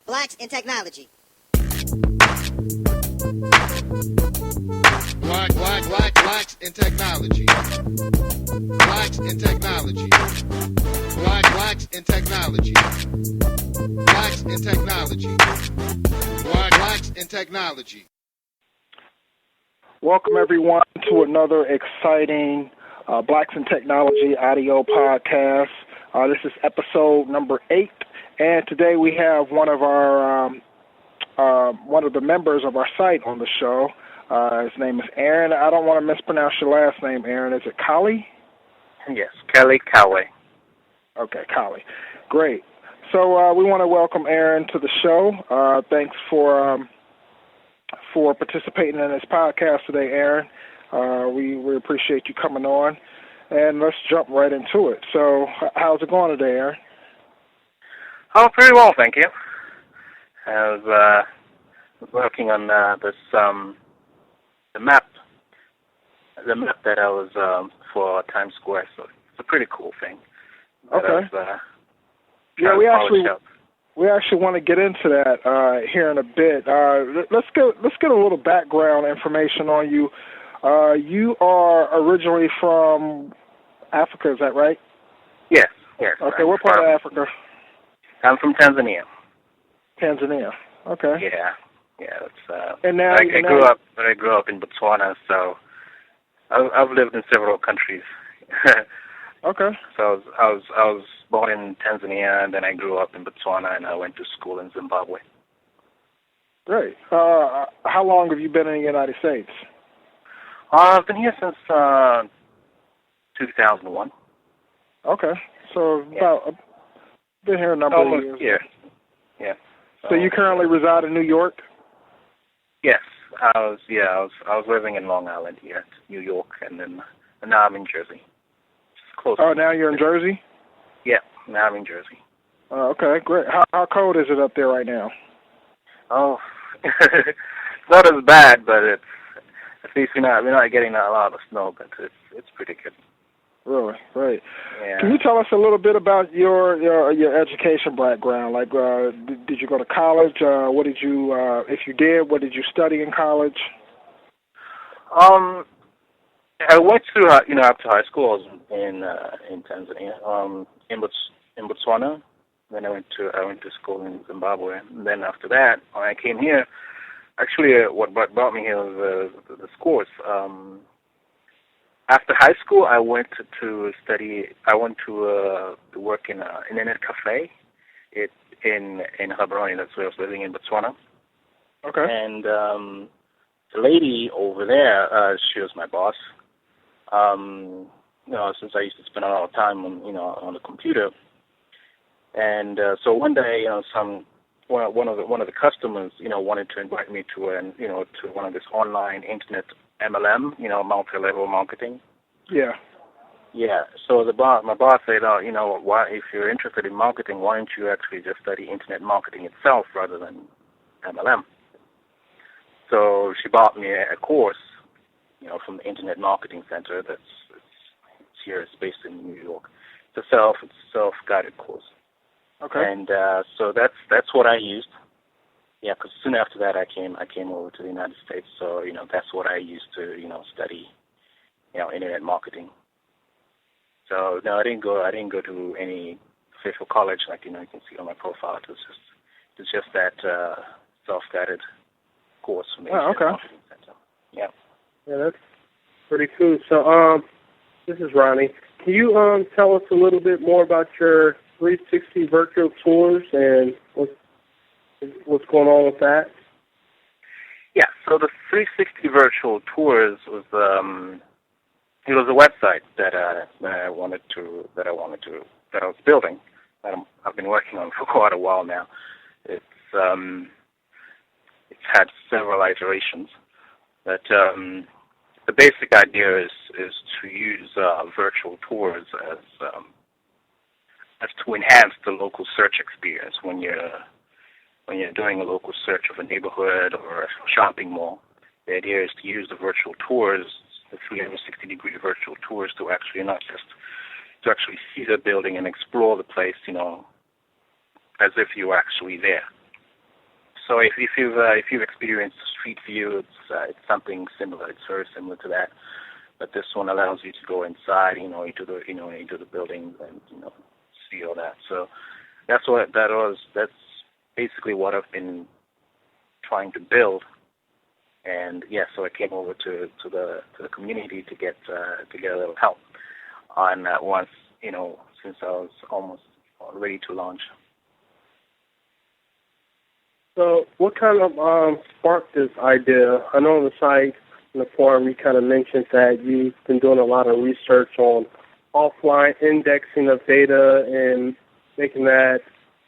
Blacks in Technology. Blacks in Technology. Blacks in Technology. Blacks in Technology. Blacks in Technology. Blacks in Technology. Welcome, everyone, to another exciting Blacks in Technology audio podcast. This is episode number 8, and today we have one of the members of our site on the show. His name is Aaron. I don't want to mispronounce your last name, Aaron. Is it Kali? Yes, Kelly Coway. Okay, Kali. Great. So we want to welcome Aaron to the show. Thanks for participating in this podcast today, Aaron. We appreciate you coming on, and let's jump right into it. So how's it going today, Aaron? Oh, pretty well, thank you. I was working on this the map that I was for Times Square, so it's a pretty cool thing. Okay. Yeah, we actually want to get into that here in a bit. Let's get a little background information on you. You are originally from Africa, is that right? Yes. Okay, what part of Africa? I'm from Tanzania. Tanzania. Okay. Yeah. It's and now I grew up in Botswana, so I've lived in several countries. Okay. So I was born in Tanzania, and then I grew up in Botswana, and I went to school in Zimbabwe. Great. How long have you been in the United States? I've been here since 2001. Okay. So about been here a number of years. Yeah. So you currently reside in New York? Yes. I was living in Long Island here, New York, and now I'm in Jersey. Close. Oh, now you're in Jersey? Yeah, now I'm in Jersey. Okay, great. How cold is it up there right now? Oh, it's not as bad, but it's at least we're not getting a lot of snow, but it's pretty good. Really, great. Yeah. Can you tell us a little bit about your education background? Like, did you go to college? What did you, if you did, what did you study in college? I went through, after high school, I was in Tanzania, in Botswana. Then I went to school in Zimbabwe. And then after that, when I came here, actually, what brought me here was the scores. After high school, I went to study. I went to work in an internet cafe, in Ronnie. That's where I was living in Botswana. Okay. And the lady over there, she was my boss. Since I used to spend a lot of time on the computer, and so one day, one of the customers, wanted to invite me to to one of this online internet MLM, multi-level marketing. Yeah. Yeah. So my boss said, why, if you're interested in marketing, why don't you actually just study internet marketing itself rather than MLM? So she bought me a course, from the Internet Marketing Center. It's here. It's based in New York. It's a self-guided course. Okay. And so that's what I used. Yeah, because soon after that I came over to the United States. So that's what I used to study, internet marketing. So no, I didn't go to any official college like you can see on my profile. It's just that self-guided course from the Internet Marketing Center. Yeah. Yeah, that's pretty cool. So, this is Ronnie. Can you tell us a little bit more about your 360 virtual tours and what's going on with that? Yeah. So the 360 virtual tours was it was a website that I was building. That I've been working on for quite a while now. It's had several iterations, but the basic idea is to use virtual tours as to enhance the local search experience when you're doing a local search of a neighborhood or a shopping mall. The idea is to use the virtual tours, the 360-degree virtual tours, to actually not just to actually see the building and explore the place, as if you were actually there. So if you've experienced Street View, it's something similar. It's very similar to that. But this one allows you to go inside, into the buildings and see all that. So that's what that was. That's basically what I've been trying to build. And so I came over to the community to get a little help on that once, since I was almost ready to launch. So what kind of sparked this idea? I know on the site, in the forum, you kind of mentioned that you've been doing a lot of research on offline indexing of data and making that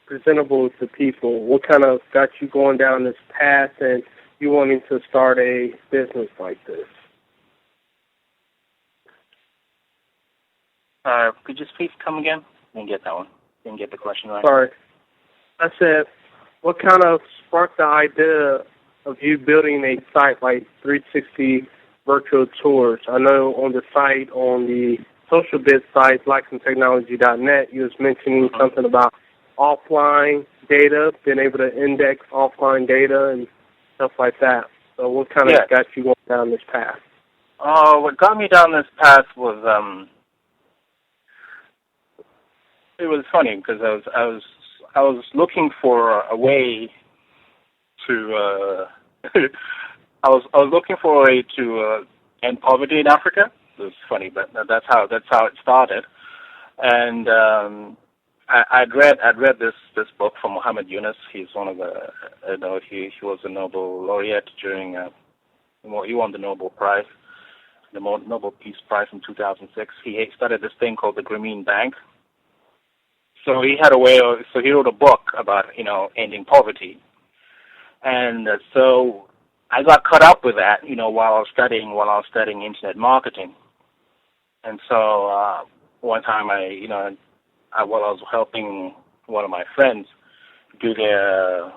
presentable to people. What kind of got you going down this path and you wanting to start a business like this? Could you please come again? Didn't get that one. Didn't get the question right. Sorry. I said, what kind of sparked the idea of you building a site like 360 Virtual Tours? I know on the site, on the social bit site, blacksandtechnology.net, you was mentioning something about offline data, being able to index offline data and stuff like that. So what kind of got you going down this path? What got me down this path was it was funny because I was looking for a way to I was looking for a way to end poverty in Africa. It was funny, but that's how it started. And I'd read this book from Muhammad Yunus. He's one of the he was a Nobel laureate during he won the Nobel Prize, the Nobel Peace Prize in 2006. He started this thing called the Grameen Bank. So he had he wrote a book about ending poverty, and so I got caught up with that while I was studying internet marketing, and so one time while I was helping one of my friends do their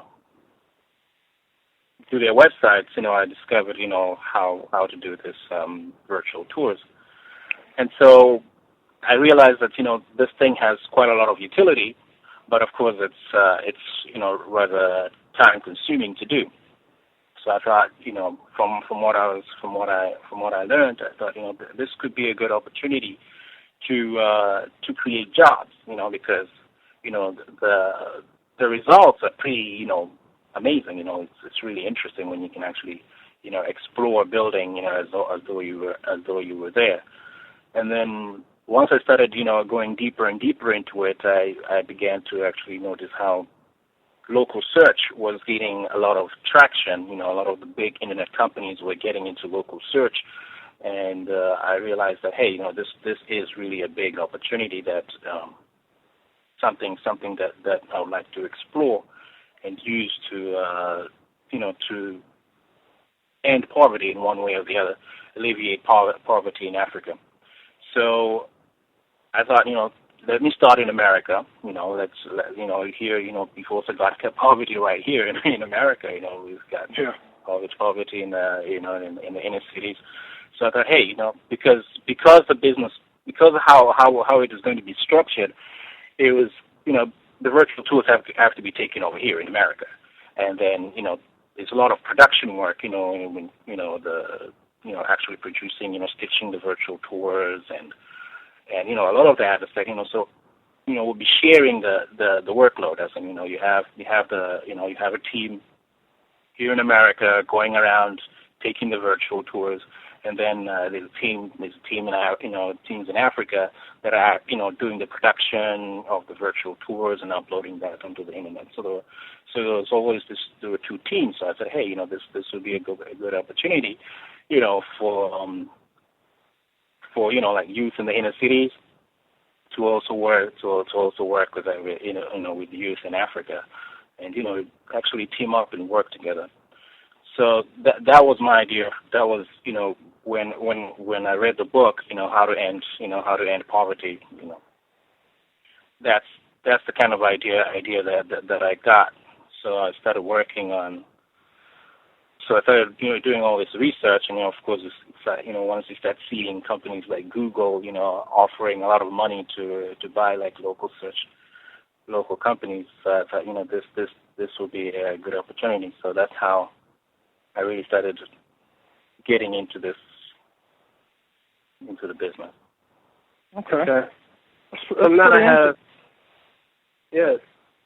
websites, I discovered how to do this virtual tours, and so I realized that this thing has quite a lot of utility, but of course it's rather time consuming to do. So I thought from what I learned, I thought this could be a good opportunity to create jobs, because the results are pretty amazing. It's really interesting when you can actually explore a building as though you were there, and then once I started, going deeper and deeper into it, I began to actually notice how local search was getting a lot of traction. A lot of the big internet companies were getting into local search, and I realized that this is really a big opportunity that something that I would like to explore and use to to end poverty in one way or the other, alleviate poverty in Africa. So I thought, let me start in America. Here, before so God kept poverty right here in America. We've got poverty in the in the inner cities. So I thought, because the business, because of how it is going to be structured, it was, the virtual tours have to be taken over here in America, and then there's a lot of production work, when actually producing, stitching the virtual tours and a lot of that is that, so, we'll be sharing the workload. As in, you have a team here in America going around taking the virtual tours, and then there's a team in teams in Africa that are doing the production of the virtual tours and uploading that onto the internet. So there's always there were two teams. So I said, this would be a good opportunity, for like youth in the inner cities to also work with with youth in Africa, and actually team up and work together. So that was my idea. That was when I read the book, how to end poverty. That's the kind of idea that I got. So I started working on. So I started, doing all this research, and of course, once you start seeing companies like Google, offering a lot of money to buy like local companies, I thought, this would be a good opportunity. So that's how I really started getting into the business. Okay. So now I have, yes,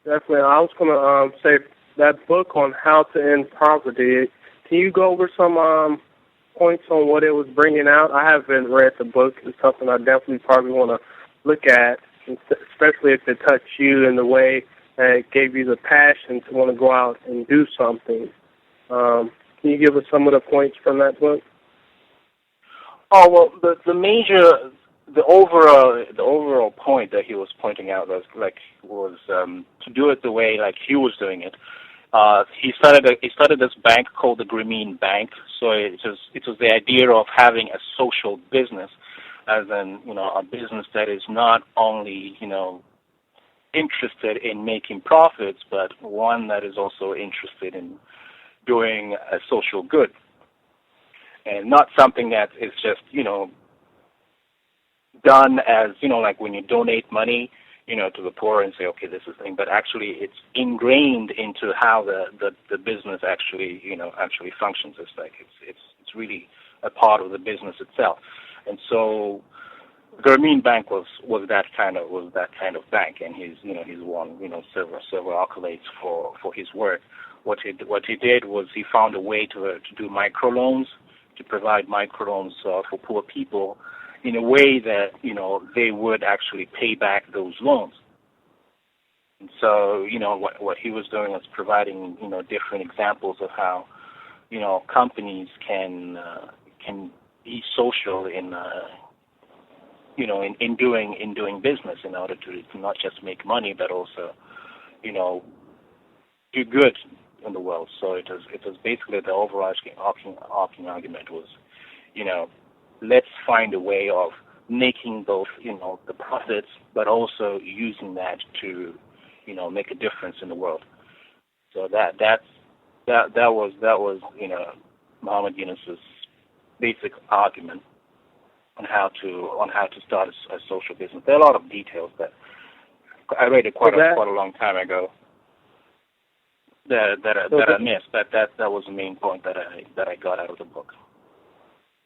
definitely. I was going to say that book on how to end poverty. Can you go over some points on what it was bringing out? I haven't read the book. It's something I definitely probably want to look at, especially if it touched you in the way that it gave you the passion to want to go out and do something. Can you give us some of the points from that book? Oh, well, the overall point that he was pointing out was to do it the way like he was doing it. He started this bank called the Grameen Bank. So it was the idea of having a social business, as in a business that is not only interested in making profits, but one that is also interested in doing a social good, and not something that is just done as like when you donate money to the poor and say, okay, this is the thing, but actually it's ingrained into how the business actually functions. It's like it's really a part of the business itself. And so Grameen Bank was that kind of bank, and he's won several accolades for his work. What he did was he found a way to do microloans, to provide microloans for poor people in a way that they would actually pay back those loans. And so what he was doing was providing different examples of how companies can be social in doing business in order to not just make money but also do good in the world. So it was basically the overarching argument was let's find a way of making both the profits but also using that to make a difference in the world. So that was Muhammad Yunus's basic argument on how to start a social business. There are a lot of details that I read it quite a long time ago that I missed. That was the main point that I got out of the book.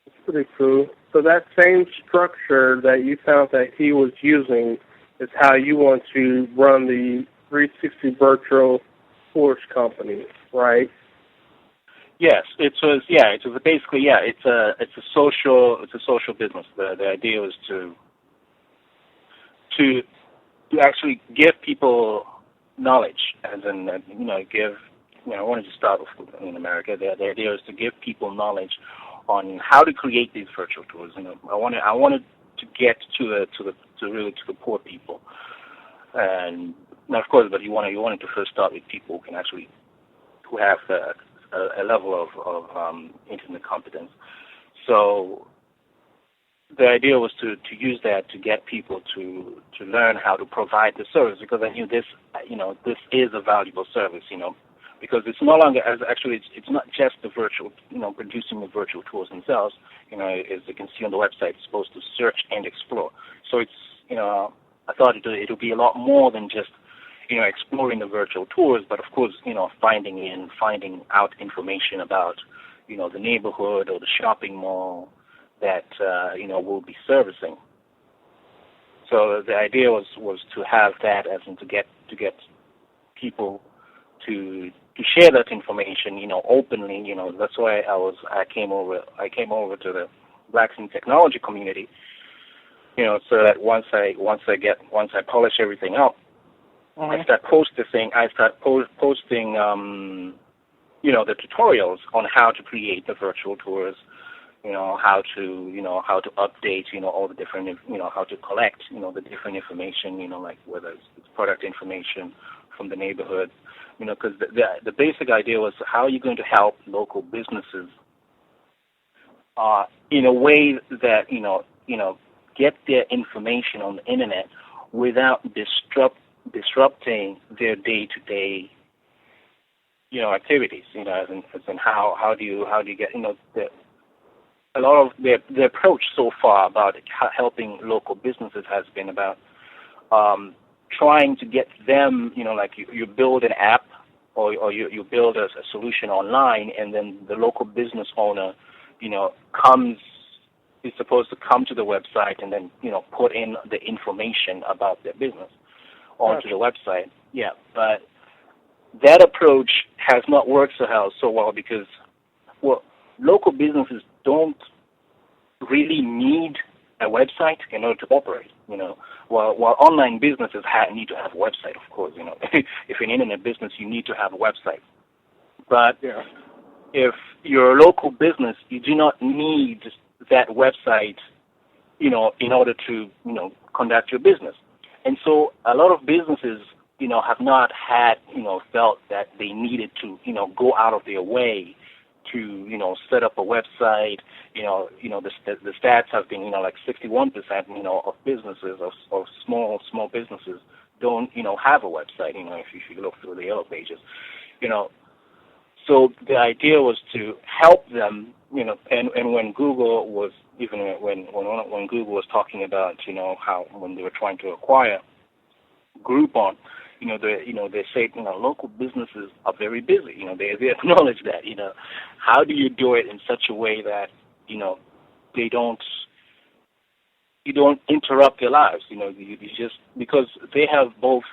It's pretty cool. So that same structure that you found that he was using is how you want to run the 360 Virtual Tours company, right? Yes, it was basically it's a social business. The idea was to actually give people knowledge, as in I wanted to start off in America. The idea is to give people knowledge on how to create these virtual tours. I wanted to get to the poor people, and of course, but you wanted to first start with people who have a level of internet competence. So the idea was to use that to get people to learn how to provide the service, because I knew this is a valuable service, because it's no longer it's not just the virtual, producing the virtual tours themselves. As you can see on the website, it's supposed to search and explore. So it's, I thought it would be a lot more than just exploring the virtual tours, but of course, finding out information about, the neighborhood or the shopping mall that, we'll be servicing. So the idea was to have that as in to get people to share that information, openly. That's why I came over to the Blacks in Technology community, so that once I polish everything up, I start posting the tutorials on how to create the virtual tours, how to update, all the different, how to collect, the different information, like whether it's product information from the neighborhood, because the basic idea was how are you going to help local businesses in a way that, get their information on the internet without disrupting their day-to-day, activities, as in how do you get, a lot of the approach so far about helping local businesses has been about trying to get them, like you build an app or you build a solution online, and then the local business owner, is supposed to come to the website and then, put in the information about their business onto the website. Yeah, but that approach has not worked so well because, local businesses don't really need a website in order to operate, while online businesses need to have a website, of course, if you're an internet business, you need to have a website. But if you're a local business, you do not need that website, in order to, conduct your business. And so a lot of businesses, have not had, felt that they needed to, go out of their way to, set up a website. The stats have been, like 61%, of businesses, of small businesses don't, have a website, if you look through the yellow pages, So the idea was to help them, and when Google was, even when Google was talking about, how when they were trying to acquire Groupon, they said, local businesses are very busy. They acknowledge that. How do you do it in such a way that, you don't interrupt their lives. You just, because they have both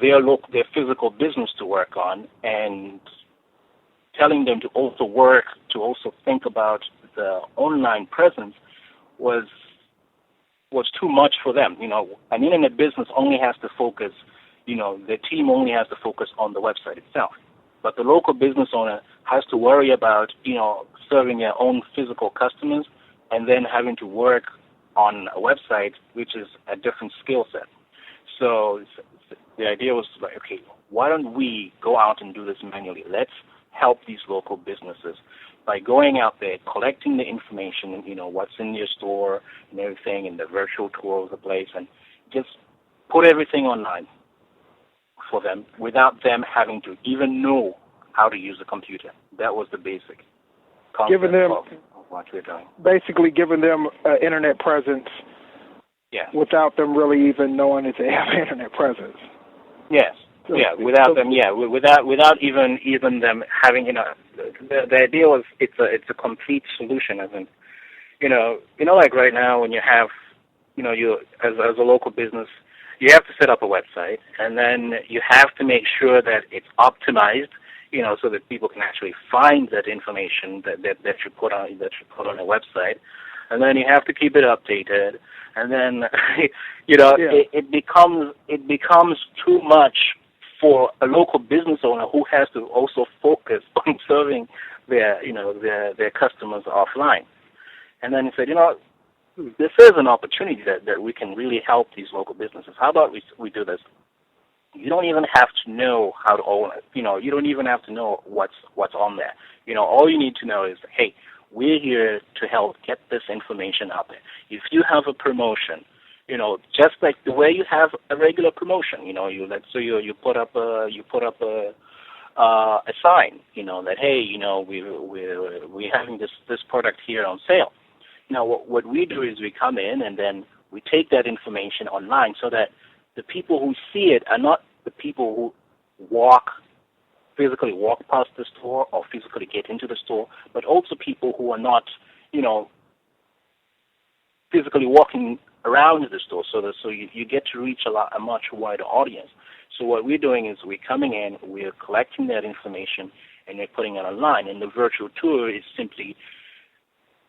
their physical business to work on, and telling them to also think about the online presence was too much for them. An internet business only has to focus, the team only has to focus on the website itself. But the local business owner has to worry about, serving their own physical customers and then having to work on a website, which is a different skill set. So the idea was like, okay, why don't we go out and do this manually? Let's help these local businesses by going out there, collecting the information, what's in your store and everything, and the virtual tour of the place, and just put everything online for them without them having to even know how to use a computer. That was the basic concept of what we're doing. Basically giving them an internet presence without them really even knowing that they have an internet presence. Yes. Without even them having, the idea was it's a complete solution, as in, like right now when you have, you as a local business, you have to set up a website, and then you have to make sure that it's optimized, so that people can actually find that information that you put on a website, and then you have to keep it updated, and then it becomes too much for a local business owner who has to also focus on serving their customers offline. And then he said, this is an opportunity that we can really help these local businesses. How about we do this? You don't even have to know how to own it. You don't even have to know what's on there. All you need to know is, hey, we're here to help get this information out there. If you have a promotion, just like the way you have a regular promotion, you put up a sign, that hey, we're having this product here on sale. Now, what we do is we come in and then we take that information online so that the people who see it are not the people who physically walk past the store or physically get into the store, but also people who are not, physically walking around the store. So you get to reach a much wider audience. So what we're doing is we're coming in, we're collecting that information, and we're putting it online. And the virtual tour is simply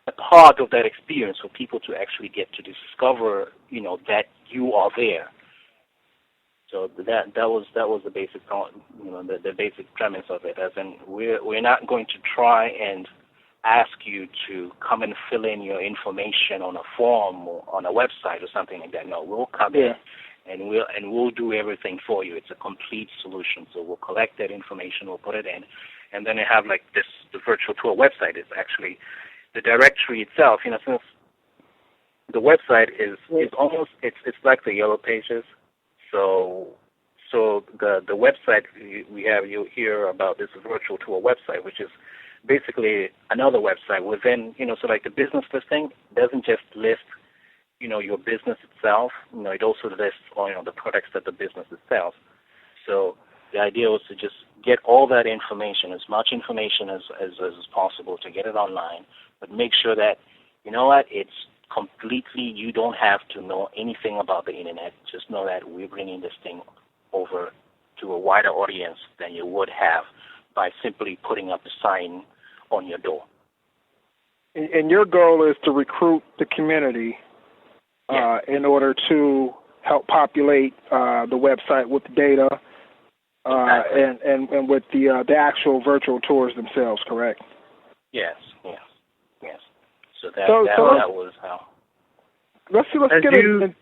a part of that experience for people to actually get to discover, that you are there. So that was the basic, the basic premise of it. As in, we're not going to try and ask you to come and fill in your information on a form or on a website or something like that. No, we'll come in and we'll do everything for you. It's a complete solution. So we'll collect that information, we'll put it in, and then you have like the virtual tour website is actually the directory itself. Since the website is almost it's like the yellow pages. So the website you hear about this virtual tour website, which is basically another website within, so like the business listing doesn't just list, your business itself, it also lists all, the products that the business sells. So the idea was to just get all that information, as much information as possible, to get it online, but make sure that, you know what, it's completely, you don't have to know anything about the internet. Just know that we're bringing this thing over to a wider audience than you would have by simply putting up a sign on your door. And your goal is to recruit the community in order to help populate the website with data Exactly. and with the actual virtual tours themselves, correct? Yes. So that was how. Let's get in,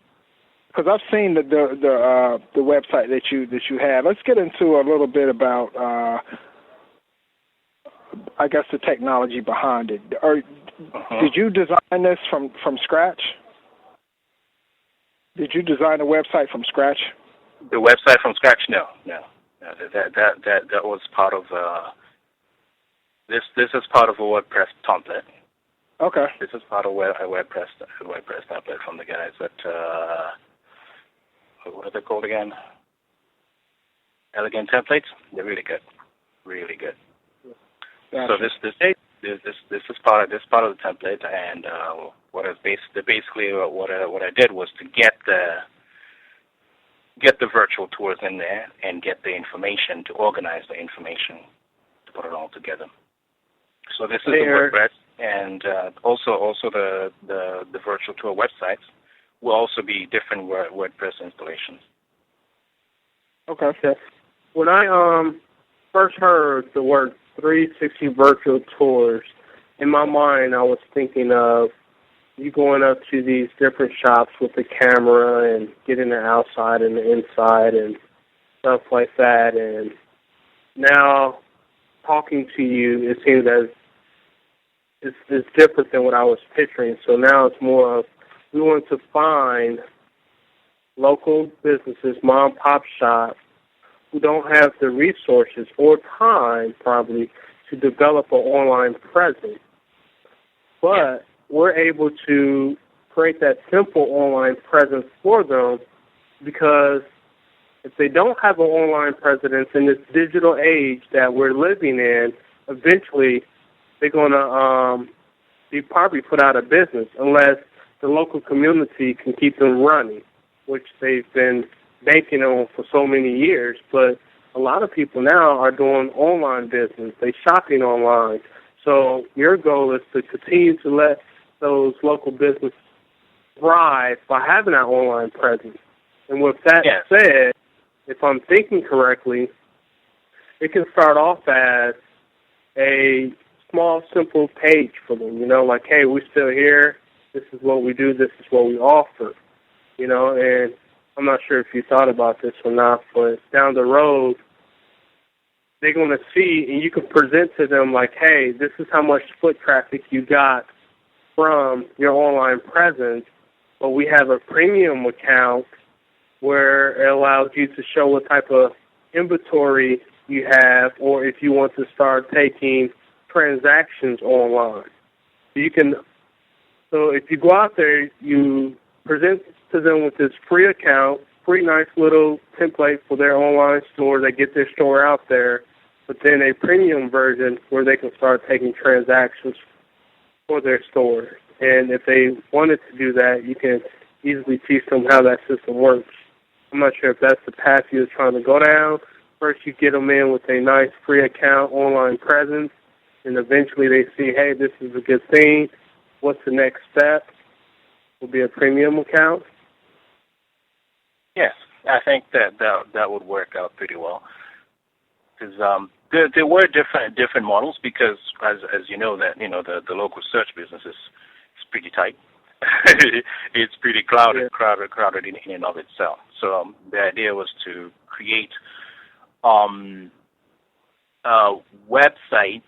because I've seen the website that you have. Let's get into a little bit about I guess the technology behind it. Did you design this from scratch? Did you design a website from scratch? The website from scratch? No. That was part of this is part of a WordPress template. Okay. This is part of a WordPress template from the guys at what are they called again? Elegant Templates. They're really good. Really good. Gotcha. So this is part of the template, and what I did was to get the virtual tours in there and get the information, to organize the information, to put it all together. So this is the WordPress, and also the virtual tour websites will also be different WordPress installations. Okay. When I first heard the word 360 virtual tours, in my mind I was thinking of you going up to these different shops with the camera and getting the outside and the inside and stuff like that. And now, talking to you, it seems as it's different than what I was picturing. So now it's more of we want to find local businesses, mom-pop shops, who don't have the resources or time, probably, to develop an online presence. But we're able to create that simple online presence for them, because if they don't have an online presence in this digital age that we're living in, eventually they're going to be probably put out of business unless the local community can keep them running, which they've been banking on for so many years. But a lot of people now are doing online business. They're shopping online. So your goal is to continue to let those local businesses thrive by having that online presence. And with that said, if I'm thinking correctly, it can start off as a small, simple page for them, like, hey, we're still here. This is what we do. This is what we offer, and I'm not sure if you thought about this or not, but down the road, they're going to see, and you can present to them like, hey, this is how much foot traffic you got from your online presence, but we have a premium account where it allows you to show what type of inventory you have, or if you want to start taking transactions online. So if you go out there, you present to them with this free account, free nice little template for their online store. They get their store out there, but then a premium version where they can start taking transactions for their store. And if they wanted to do that, you can easily teach them how that system works. I'm not sure if that's the path you're trying to go down. First, you get them in with a nice free account, online presence, and eventually they see, hey, this is a good thing. What's the next step? Will be a premium account. Yes, I think that would work out pretty well. Because there were different models, because as you know that the local search business is pretty tight. It's pretty crowded in and of itself. So the idea was to create a website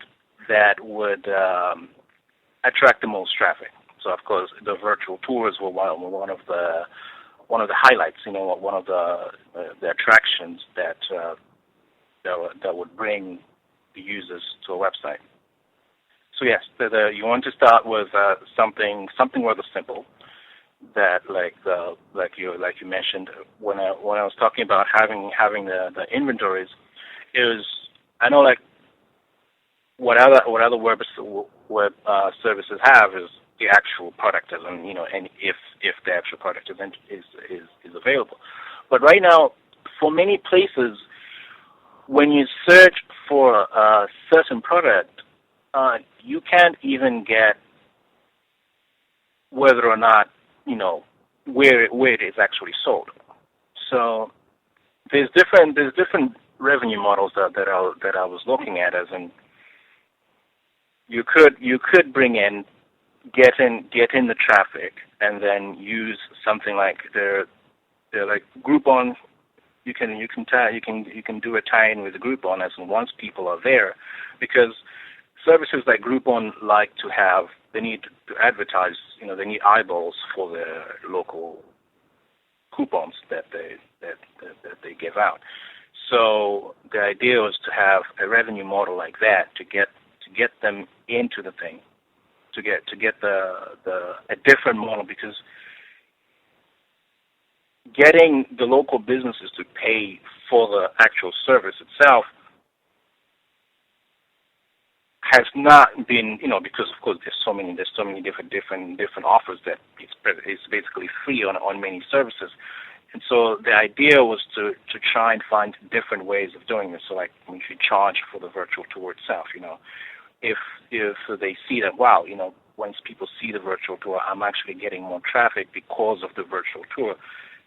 that would attract the most traffic. So of course the virtual tours were one of the highlights. One of the attractions that would bring the users to a website. So yes, you want to start with something rather simple. That like you mentioned when I was talking about having the inventories I know like what other web services have is the actual product, and and if the actual product is available. But right now, for many places, when you search for a certain product, you can't even get whether or not where it is actually sold. So there's different revenue models that I was looking at, as in you could bring in get in the traffic and then use something like they're like Groupon. You can do a tie-in with Groupon, as in once people are there, because services like Groupon they need to advertise. They need eyeballs for their local coupons that they give out. So the idea was to have a revenue model like that to get them into the thing, to get a different model, because getting the local businesses to pay for the actual service itself has not been, because of course there's so many different offers that it's basically free on many services. And so the idea was to try and find different ways of doing this. So like we should charge for the virtual tour itself. If they see that, wow, once people see the virtual tour, I'm actually getting more traffic because of the virtual tour.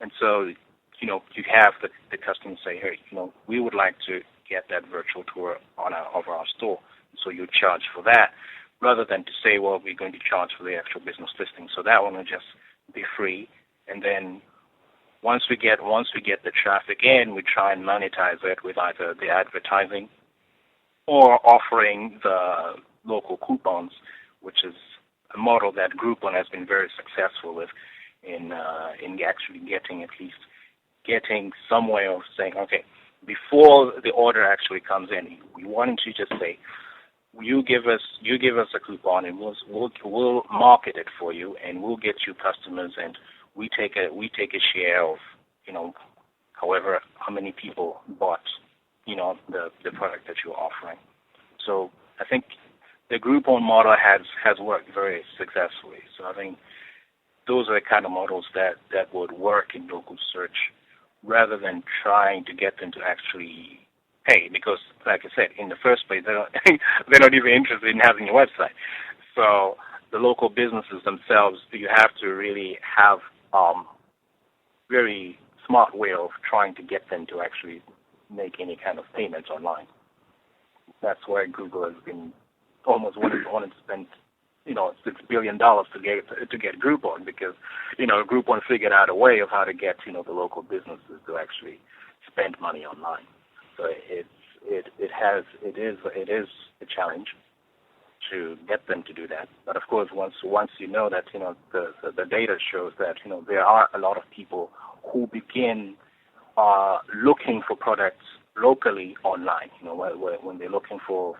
And so, you have the customer say, hey, we would like to get that virtual tour of our store. So you charge for that, rather than to say, well, we're going to charge for the actual business listing. So that one will just be free. And then once we get the traffic in, we try and monetize it with either the advertising or offering the local coupons, which is a model that Groupon has been very successful with in actually getting some way of saying, okay, before the order actually comes in, we wanted to just say, you give us a coupon, and we'll market it for you, and we'll get you customers, and we take a share of however how many people bought the product that you're offering. So I think the Groupon model has worked very successfully. So I think those are the kind of models that would work in local search, rather than trying to get them to actually pay, because, like I said, in the first place, they're not even interested in having a website. So the local businesses themselves, you have to really have very smart way of trying to get them to actually make any kind of payments online. That's why Google has been almost wanted to spend $6 billion to get Groupon, because Groupon figured out a way of how to get the local businesses to actually spend money online. So it is a challenge to get them to do that. But of course, once you know that the data shows that there are a lot of people who begin looking for products locally online. When they're looking for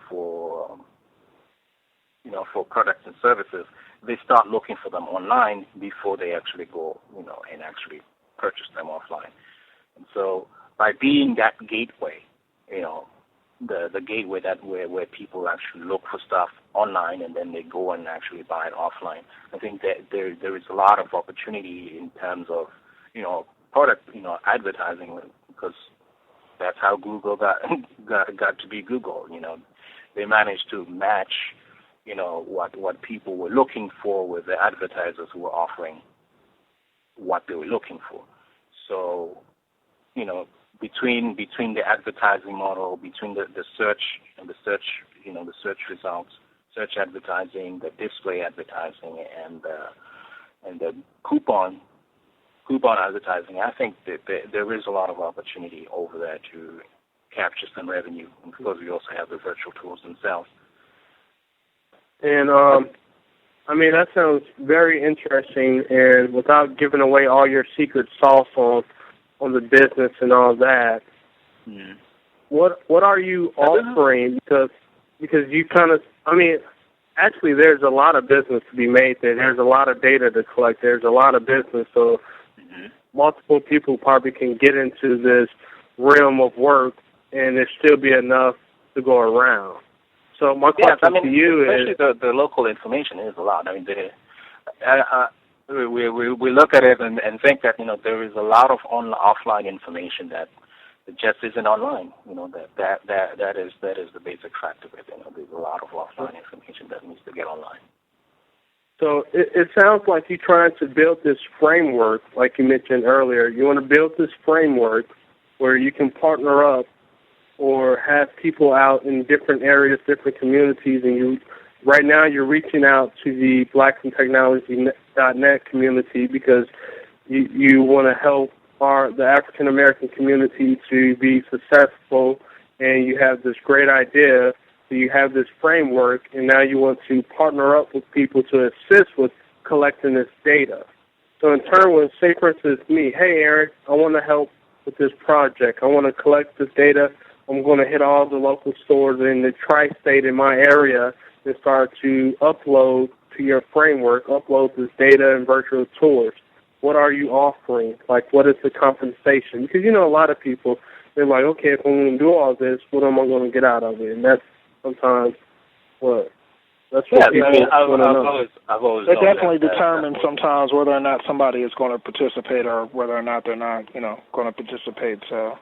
products and services, they start looking for them online before they actually go and actually purchase them offline. And so by being that gateway, the gateway where people actually look for stuff online and then they go and actually buy it offline, I think that there is a lot of opportunity in terms of product advertising, because that's how Google got to be Google. They managed to match what people were looking for with the advertisers who were offering what they were looking for. So between the advertising model, between the search and the search results, search advertising, the display advertising, and the coupon advertising, I think that there is a lot of opportunity over there to capture some revenue, because we also have the virtual tools themselves. And that sounds very interesting. And without giving away all your secret sauce on the business and all that, what are you offering? Because you kind of, actually, there's a lot of business to be made there. There's a lot of data to collect. There's a lot of business. So multiple people probably can get into this realm of work and there still be enough to go around. So my question to you is, especially the local information is a lot. I mean, we look at it and think that there is a lot of offline information that just isn't online. That is the basic fact of it. There's a lot of offline information that needs to get online. So it sounds like you're trying to build this framework, like you mentioned earlier. You want to build this framework where you can partner up or have people out in different areas, different communities, and right now you're reaching out to the blacksintechnology.net community because you want to help the African American community to be successful, and you have this great idea. So you have this framework, and now you want to partner up with people to assist with collecting this data. So in turn, when, say, for instance, me, hey, Eric, I want to help with this project. I want to collect this data. I'm going to hit all the local stores in the tri-state in my area and start to upload to your framework, upload this data and virtual tours. What are you offering? Like, what is the compensation? Because, a lot of people, they're like, okay, if I'm going to do all this, what am I going to get out of it? And that's sometimes what people want to know. I've always it definitely determines sometimes whether or not somebody is going to participate or whether or not they're not, going to participate. So.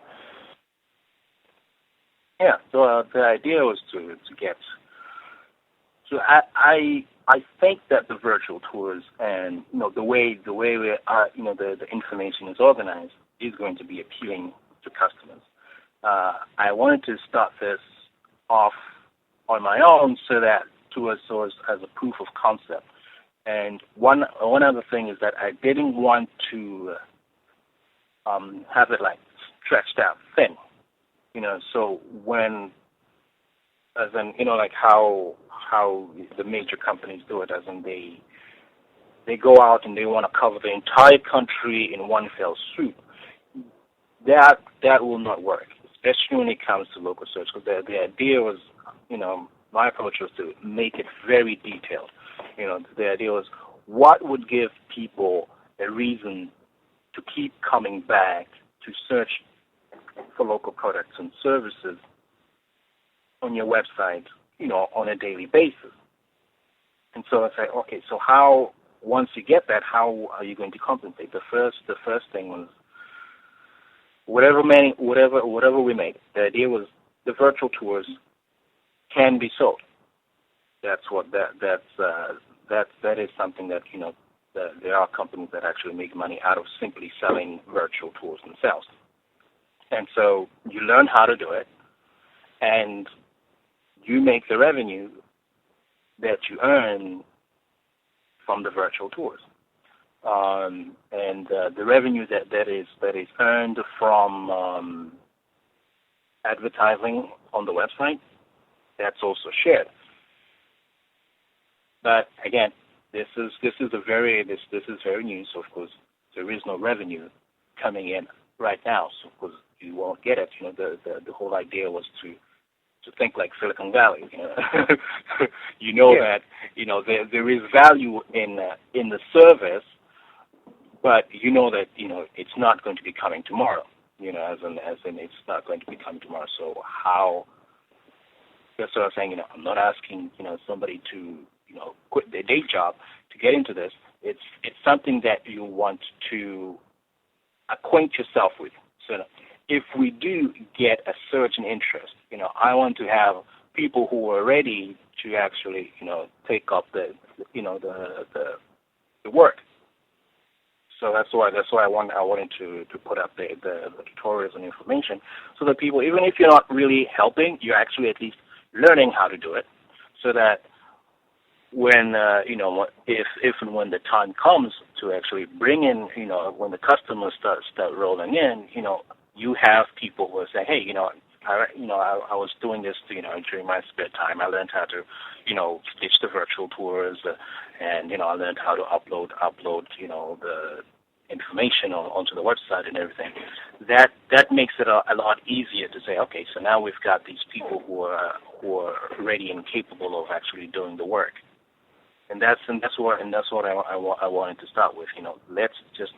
Yeah, so the idea was to get. So I think that the virtual tours and the way we are, the information is organized is going to be appealing to customers. I wanted to start this off on my own so that tours as a proof of concept. And one other thing is that I didn't want to have it like stretched out thin. So when, as in, like how the major companies do it, as in they go out and they want to cover the entire country in one fell swoop. That will not work, especially when it comes to local search, because the idea was, my approach was to make it very detailed. The idea was what would give people a reason to keep coming back to search for local products and services on your website, on a daily basis. And so I said, okay, so how, once you get that, how are you going to compensate? The first thing was whatever we make. The idea was the virtual tours can be sold. That is something that there are companies that actually make money out of simply selling virtual tours themselves. And so you learn how to do it, and you make the revenue that you earn from the virtual tours. And the revenue that is earned from advertising on the website, that's also shared. But again, this is very new. So of course there is no revenue coming in right now. So of course you won't get it. The whole idea was to think like Silicon Valley. That there is value in the service, but that it's not going to be coming tomorrow. As in it's not going to be coming tomorrow. So how? That's what I'm saying. I'm not asking somebody to quit their day job to get into this. It's something that you want to acquaint yourself with. So if we do get a surge in interest, I want to have people who are ready to actually take up the work. So that's why I wanted to put up the tutorials and information so that people, even if you're not really helping, you're actually at least learning how to do it, so that when if and when the time comes to actually bring in, when the customers start rolling in, you have people who say, hey, I was doing this, during my spare time. I learned how to, stitch the virtual tours, and I learned how to upload, the information onto the website and everything. That makes it a lot easier to say, okay, so now we've got these people who are ready and capable of actually doing the work. And that's what I wanted to start with. Let's just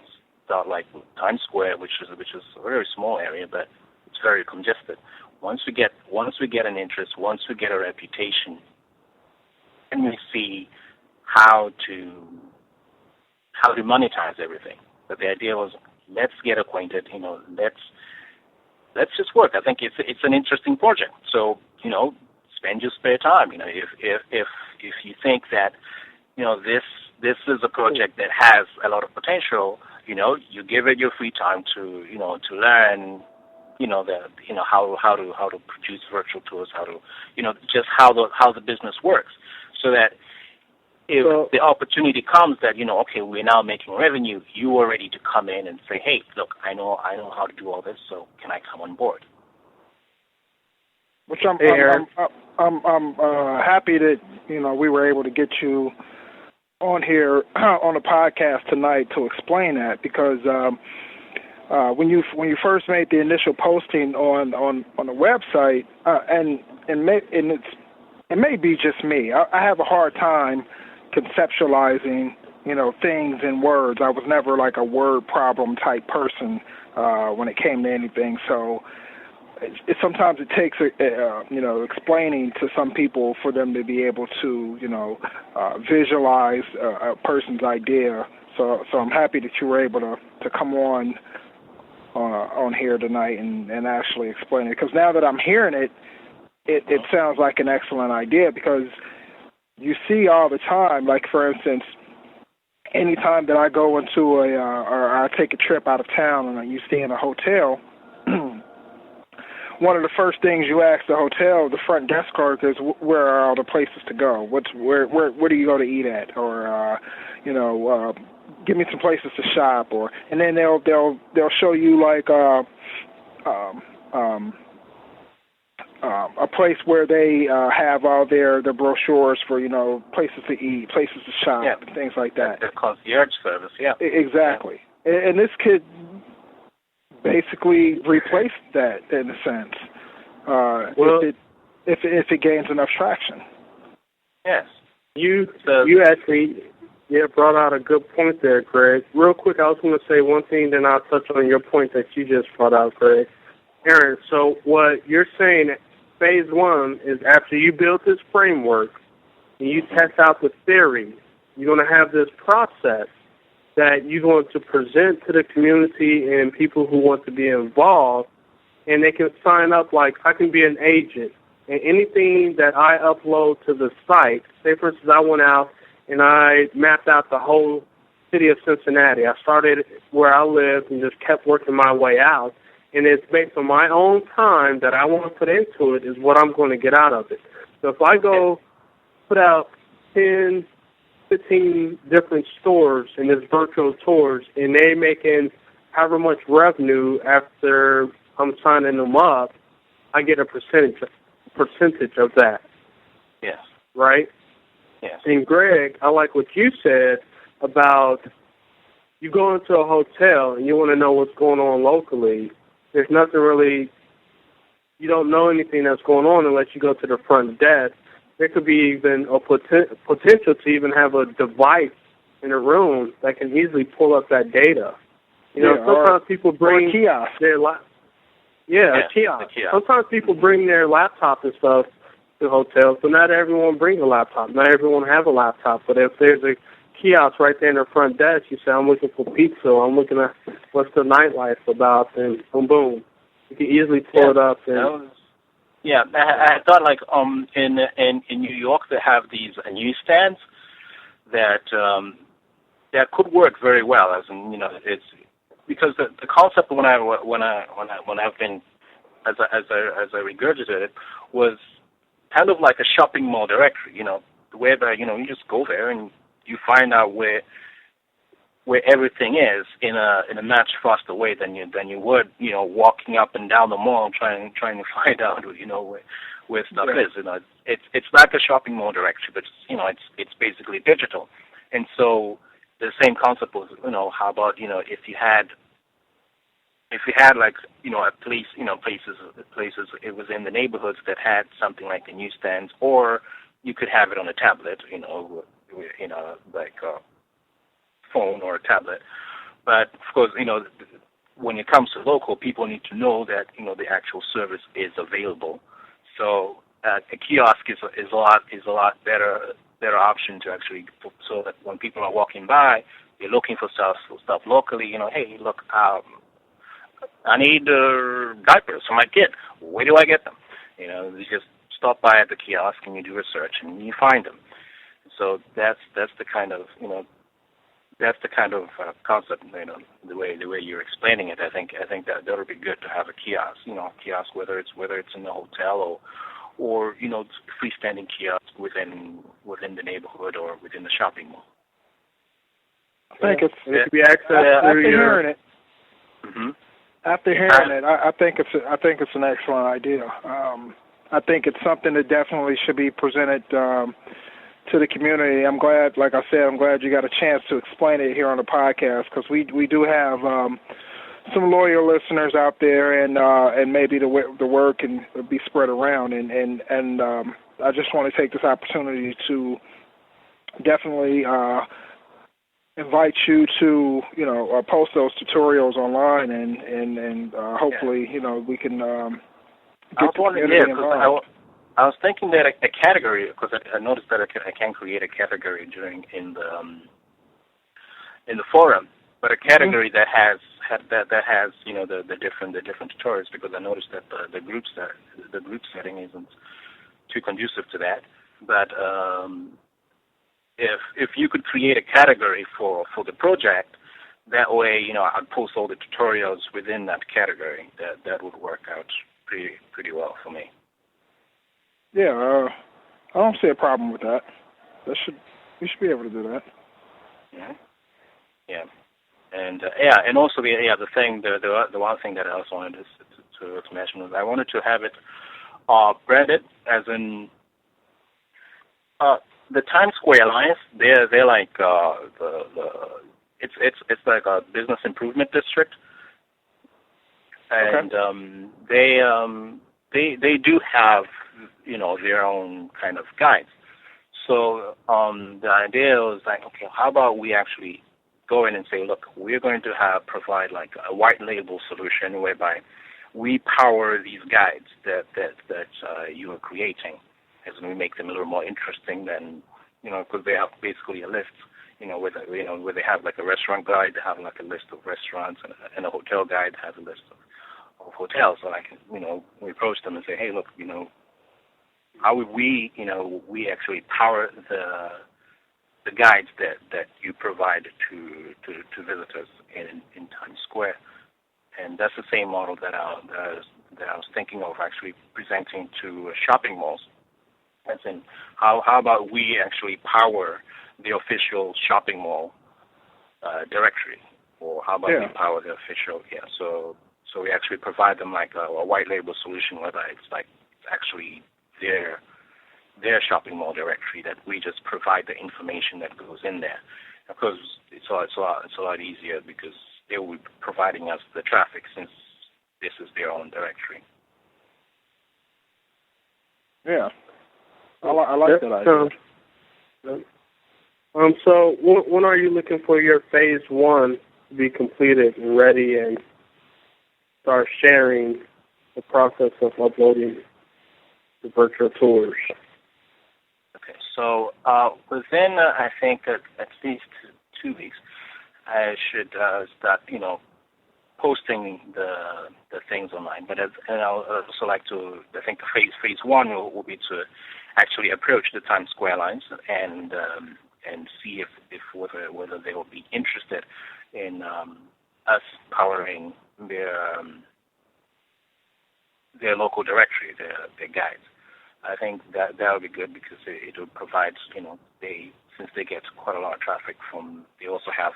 start like Times Square, which is a very small area, but it's very congested. Once we get an interest, once we get a reputation, and we see how to monetize everything. But the idea was, let's get acquainted. Let's just work. I think it's an interesting project. So spend your spare time. If you think that this is a project that has a lot of potential, you give it your free time to learn, how to produce virtual tours, how to, just how the business works, so that if the opportunity comes that, okay, we're now making revenue, you are ready to come in and say, hey, look, I know how to do all this, so can I come on board? Which I'm happy that we were able to get you on here on the podcast tonight to explain that, because when you first made the initial posting on the website, and it may be just me, I have a hard time conceptualizing things in words. I was never like a word problem type person when it came to anything, so sometimes it takes explaining to some people for them to be able to visualize a person's idea. So I'm happy that you were able to come on here tonight and actually explain it, because now that I'm hearing it sounds like an excellent idea, because you see all the time, like for instance, anytime that I go into or I take a trip out of town and you stay in a hotel, one of the first things you ask the hotel, the front desk clerk, is where are all the places to go? Where do you go to eat at? Or give me some places to shop. And then they'll show you like a place where they have all their brochures for places to eat, places to shop, and things like that. The concierge service, yeah. Exactly. And this could basically replace that in a sense, if it gains enough traction. Yes. You actually brought out a good point there, Greg. Real quick, I was going to say one thing, then I'll touch on your point that you just brought out, Greg. Aaron, so what you're saying, phase one is after you build this framework and you test out the theory, you're going to have this process that you're going to present to the community and people who want to be involved, and they can sign up. Like, I can be an agent, and anything that I upload to the site, say, for instance, I went out and I mapped out the whole city of Cincinnati. I started where I lived and just kept working my way out, and it's based on my own time that I want to put into it is what I'm going to get out of it. So if I go put out 10, 15 different stores in this virtual tours, and they making however much revenue after I'm signing them up, I get a percentage of that. Yes. Right? Yes. And Greg, I like what you said about you go into a hotel and you want to know what's going on locally. There's nothing really, you don't know anything that's going on unless you go to the front desk. There could be even a potential to even have a device in a room that can easily pull up that data. Sometimes people bring their a kiosk. Sometimes people bring their laptop and stuff to hotels, but not everyone brings a laptop. Not everyone has a laptop. But if there's a kiosk right there in the front desk, you say, I'm looking for pizza, I'm looking at what's the nightlife about, and boom. You can easily pull it up. And I thought like in New York they have these newsstands that could work very well. As in, it's because the concept when I've been as I regurgitated it was kind of like a shopping mall directory. Whereby you just go there and you find out where everything is in a much faster way than you would walking up and down the mall trying to find out where stuff is. It's like a shopping mall directory, but it's basically digital. And so the same concept was how about if you had like a place places it was in the neighborhoods that had something like the newsstands, or you could have it on a tablet like a phone or a tablet. But of course when it comes to local, people need to know that the actual service is available. So a kiosk is a lot better option to actually, so that when people are walking by, they're looking for stuff locally. Hey, look, I need diapers for my kid. Where do I get them? You just stop by at the kiosk and you do a search and you find them. So that's the kind of concept. The way you're explaining it. I think that would be good to have a kiosk. Kiosk, whether it's in the hotel or freestanding kiosk within the neighborhood or within the shopping mall. I think it could be accessed after hearing it. Mm-hmm. After hearing it, I think it's an excellent idea. I think it's something that definitely should be presented to the community. I'm glad, like I said, you got a chance to explain it here on the podcast, because we do have some loyal listeners out there, and maybe the word can be spread around. And I just want to take this opportunity to definitely invite you to post those tutorials online, and hopefully we can get the community involved. I was thinking that a category, because I noticed that I can create a category in the forum, but a category that has the different tutorials, because I noticed that the group setting isn't too conducive to that. But if you could create a category for the project, that way I'd post all the tutorials within that category. That would work out pretty well for me. Yeah, I don't see a problem with that. We should be able to do that. Yeah, and and also the one thing that I also wanted to mention was I wanted to have it branded as in the Times Square Alliance. They're like it's like a business improvement district, and they do have their own kind of guides. So the idea was like, okay, how about we actually go in and say, look, we're going to provide like a white label solution whereby we power these guides that you are creating, as we make them a little more interesting than because they have basically a list, where they have like a restaurant guide, they have like a list of restaurants, and a hotel guide has a list of hotels. So we approach them and say, hey, look, how would we actually power the guides that you provide to visitors in Times Square? And that's the same model that I was thinking of actually presenting to shopping malls. As in, how about we actually power the official shopping mall directory, or how about we power the official? So we actually provide them like a white label solution, whether it's like actually their shopping mall directory, that we just provide the information that goes in there. Of course, it's a lot easier because they will be providing us the traffic, since this is their own directory. Yeah, I like that idea. So when are you looking for your phase 1 to be completed and ready, and start sharing the process of uploading the virtual tours? Okay, so within I think at least 2 weeks, I should start posting the things online. But and I'll also like to, I think phase 1 will be to actually approach the Times Square Alliance and see if whether they will be interested in us powering their local directory, their guides. I think that would be good, because it will provide, since they get quite a lot of traffic they also have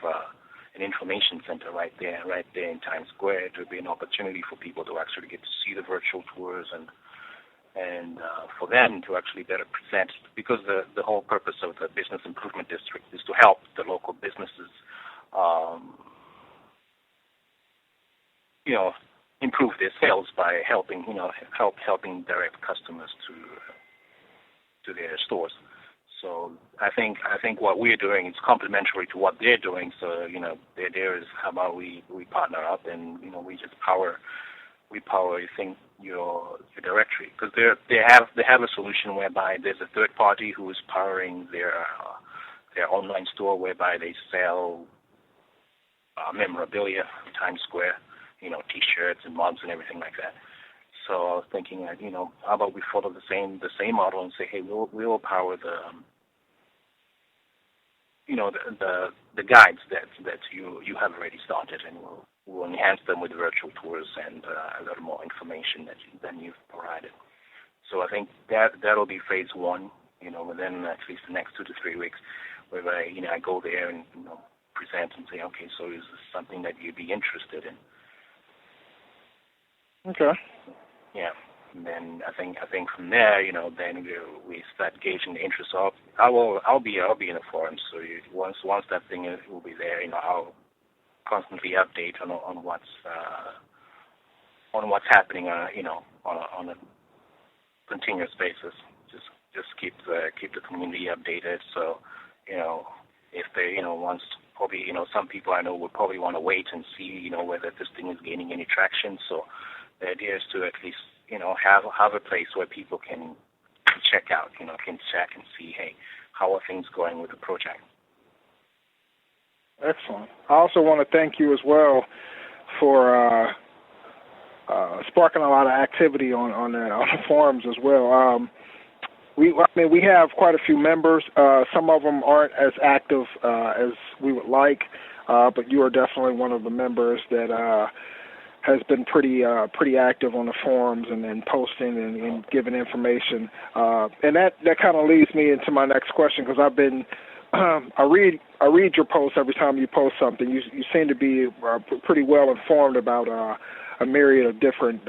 an information center right there in Times Square. It would be an opportunity for people to actually get to see the virtual tours and for them to actually better present, because the whole purpose of the business improvement district is to help the local businesses improve their sales by helping direct customers to their stores. So I think what we're doing is complementary to what they're doing. So the idea is how about we partner up and we just power I think your directory, because they have a solution whereby there's a third party who is powering their online store whereby they sell memorabilia, Times Square, T-shirts and mugs and everything like that. So I was thinking that, how about we follow the same model and say, hey, we'll power the guides that you have already started, and we'll enhance them with virtual tours and a little more information than you've provided. So I think that'll be phase one, within at least the next 2 to 3 weeks, whereby I go there and present and say, okay, so is this something that you'd be interested in? Okay. Yeah. And then I think from there, then we start gauging the interest. So I'll be in the forum. So once that thing will be there, I'll constantly update on what's happening, on a continuous basis. Just keep the community updated. So if they once probably some people I know would probably want to wait and see whether this thing is gaining any traction. So the idea is to at least have a place where people can check out, can check and see, hey, how are things going with the project. Excellent. I also want to thank you as well for sparking a lot of activity on the forums as well. We have quite a few members. Some of them aren't as active as we would like, but you are definitely one of the members that has been pretty active on the forums and posting and giving information. And that kind of leads me into my next question, because I've been I read your posts every time you post something. You seem to be pretty well informed about a myriad of different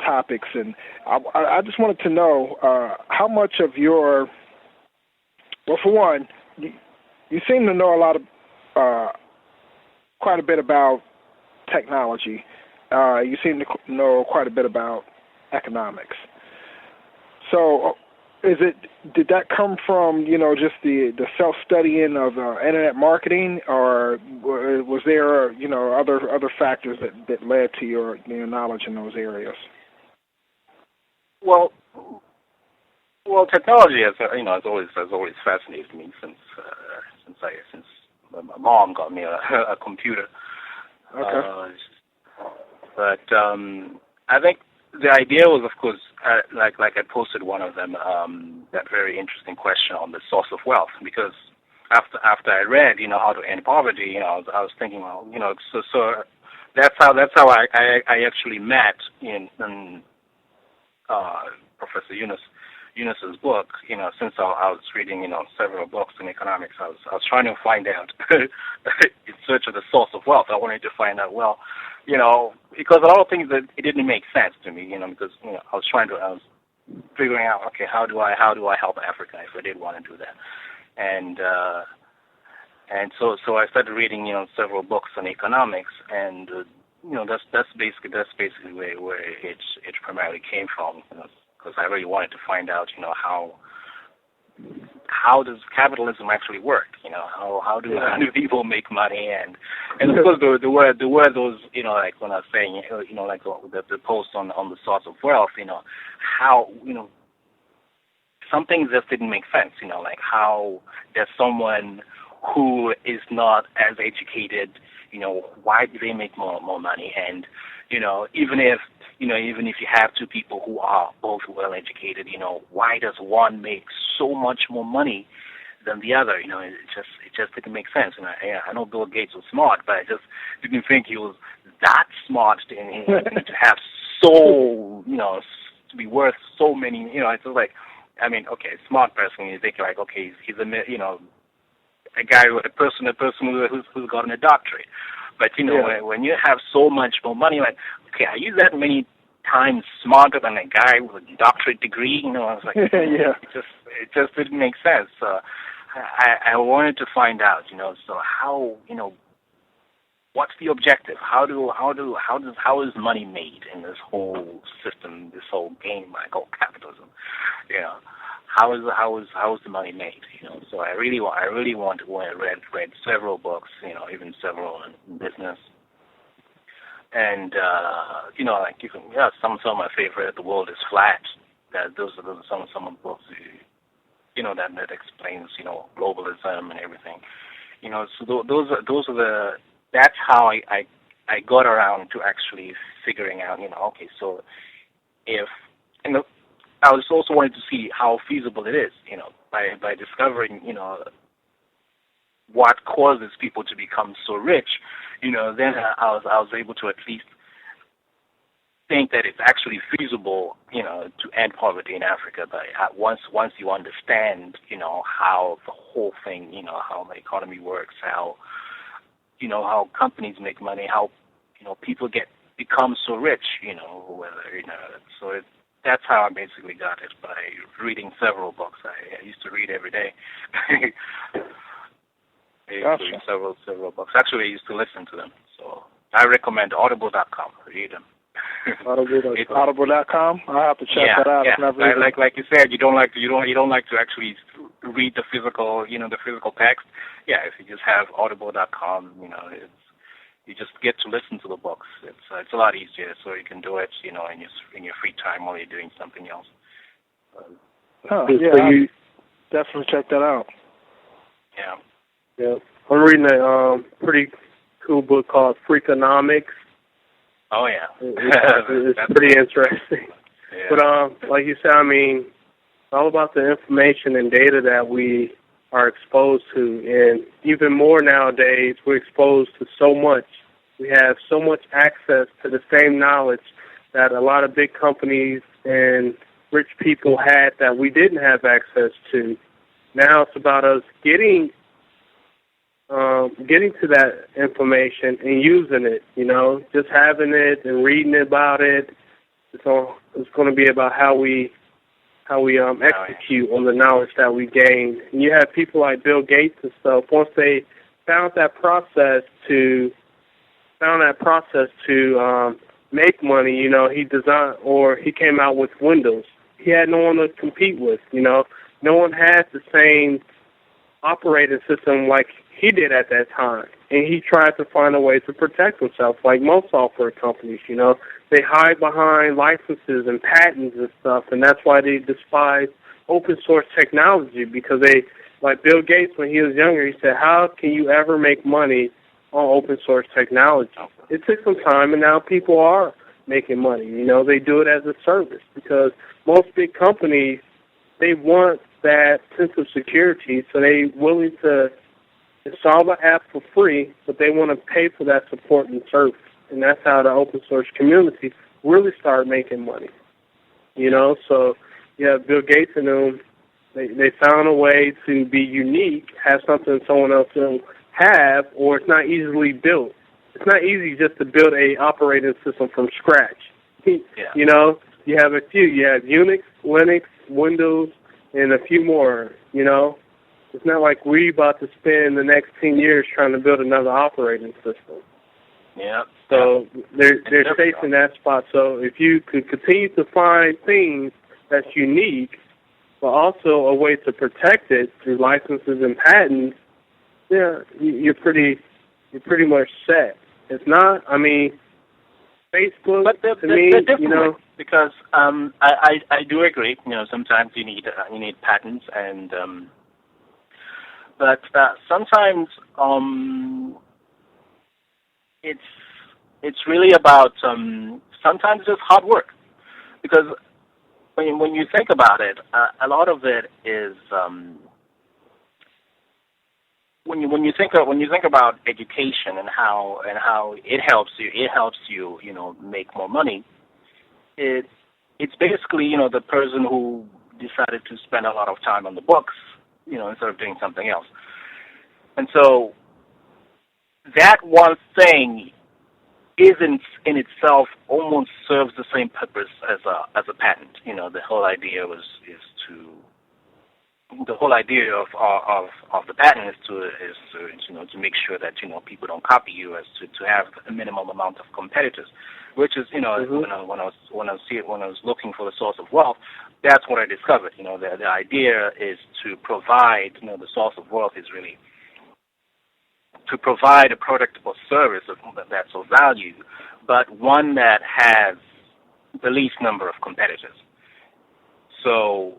topics, and I just wanted to know how much of your, well, for one, you seem to know quite a bit about technology. You seem to know quite a bit about economics. So did that come from, just the self-studying of internet marketing, or was there, other factors that led to your knowledge in those areas? Well, technology has always fascinated me since my mom got me a computer. Okay. But I think the idea was, of course, like I posted one of them, that very interesting question on the source of wealth, because after I read, how to end poverty, I was thinking, well, so that's how I actually met in Professor Yunus's book. Since I was reading, several books in economics, I was trying to find out in search of the source of wealth. I wanted to find out, well, because a lot of things that it didn't make sense to me, because I was figuring out, okay, how do I help Africa if I did want to do that, and so I started reading several books on economics, and that's basically where it primarily came from, because I really wanted to find out how does capitalism actually work? How do people make money? And of course there were those, like when I was saying, like the post on the source of wealth, how, some things just didn't make sense, like how there's someone who is not as educated, why do they make more money? And, even if you have two people who are both well educated, why does one make so much more money than the other? It just didn't make sense. And I know Bill Gates was smart, but I just didn't think he was that smart to have so, to be worth so many, it's just like, okay, smart person, you think like, okay, he's a guy, a person who's gotten a doctorate. But, when you have so much more money, like, okay, are you that many times smarter than a guy with a doctorate degree? I was like, yeah. It just didn't make sense. So I wanted to find out, so how, what's the objective? How is money made in this whole system, this whole game I call capitalism? how is the money made? So I really want to read several books, even several in business. And like some of my favorite, The World is Flat. Those are some of the books that explains globalism and everything. So those are that's how I got around to actually figuring out okay, so if I was also wanting to see how feasible it is, by discovering what causes people to become so rich, then I was able to at least think that it's actually feasible, to end poverty in Africa. But once you understand, how the whole thing, how the economy works, how companies make money, how people become so rich, that's how I basically got it, by reading several books. I used to read every day. I used to read several books. Actually, I used to listen to them. So I recommend audible.com. Read them. Audible.com. I'll have to check that out. Yeah. Like you said, you don't like to actually read the physical, the physical text. Yeah, if you just have audible.com, you just get to listen to the books. It's a lot easier, so you can do it, in your free time while you're doing something else. So you definitely check that out. Yeah. Yeah. I'm reading a pretty cool book called Freakonomics. Oh yeah. It's pretty interesting. Yeah. But like you said, it's all about the information and data that we are exposed to, and even more nowadays, we're exposed to so much. We have so much access to the same knowledge that a lot of big companies and rich people had that we didn't have access to. Now it's about us getting to that information and using it. Just having it and reading about it. It's going to be about how we execute on the knowledge that we gain. And you have people like Bill Gates and stuff. Once they found that process to make money, he came out with Windows. He had no one to compete with. No one had the same operating system like he did at that time, and he tried to find a way to protect himself, like most software companies. They hide behind licenses and patents and stuff, and that's why they despise open source technology, because like Bill Gates, when he was younger, he said, how can you ever make money on open source technology? It took some time, and now people are making money. They do it as a service, because most big companies, they want that sense of security, so they're willing to install an app for free, but they want to pay for that support and service. And that's how the open source community really started making money. So Bill Gates and them, they found a way to be unique, have something someone else don't have, or it's not easily built. It's not easy just to build a operating system from scratch. Yeah. You have a few. You have Unix, Linux, Windows, and a few more, It's not like we're about to spend the next 10 years trying to build another operating system. Yeah. So they're safe in that spot. So if you could continue to find things that's unique, but also a way to protect it through licenses and patents, you're pretty much set. If not, Facebook, but they're different, because I do agree. Sometimes you need patents, and but sometimes it's really about sometimes just hard work, because when you think about it, a lot of it is when you think about education and how it helps you make more money. It's basically the person who decided to spend a lot of time on the books, instead of doing something else. And so that one thing isn't in itself almost serves the same purpose as a patent. The whole idea is to the whole idea of the patent is to to make sure that people don't copy you, as to have a minimum amount of competitors, which is when I was looking for the source of wealth, that's what I discovered. The idea is to provide the source of wealth is really to provide a product or service that's of value, but one that has the least number of competitors. So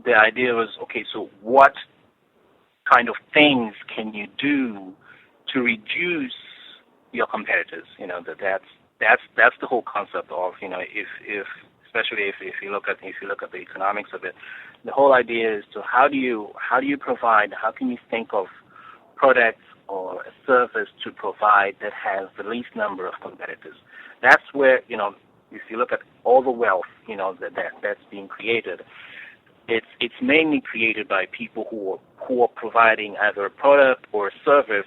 the idea was, okay, so what kind of things can you do to reduce your competitors? That's the whole concept of especially if you look at the economics of it, the whole idea is to how can you think of products or a service to provide that has the least number of competitors? That's where if you look at all the wealth that's being created, it's mainly created by people who are providing either a product or a service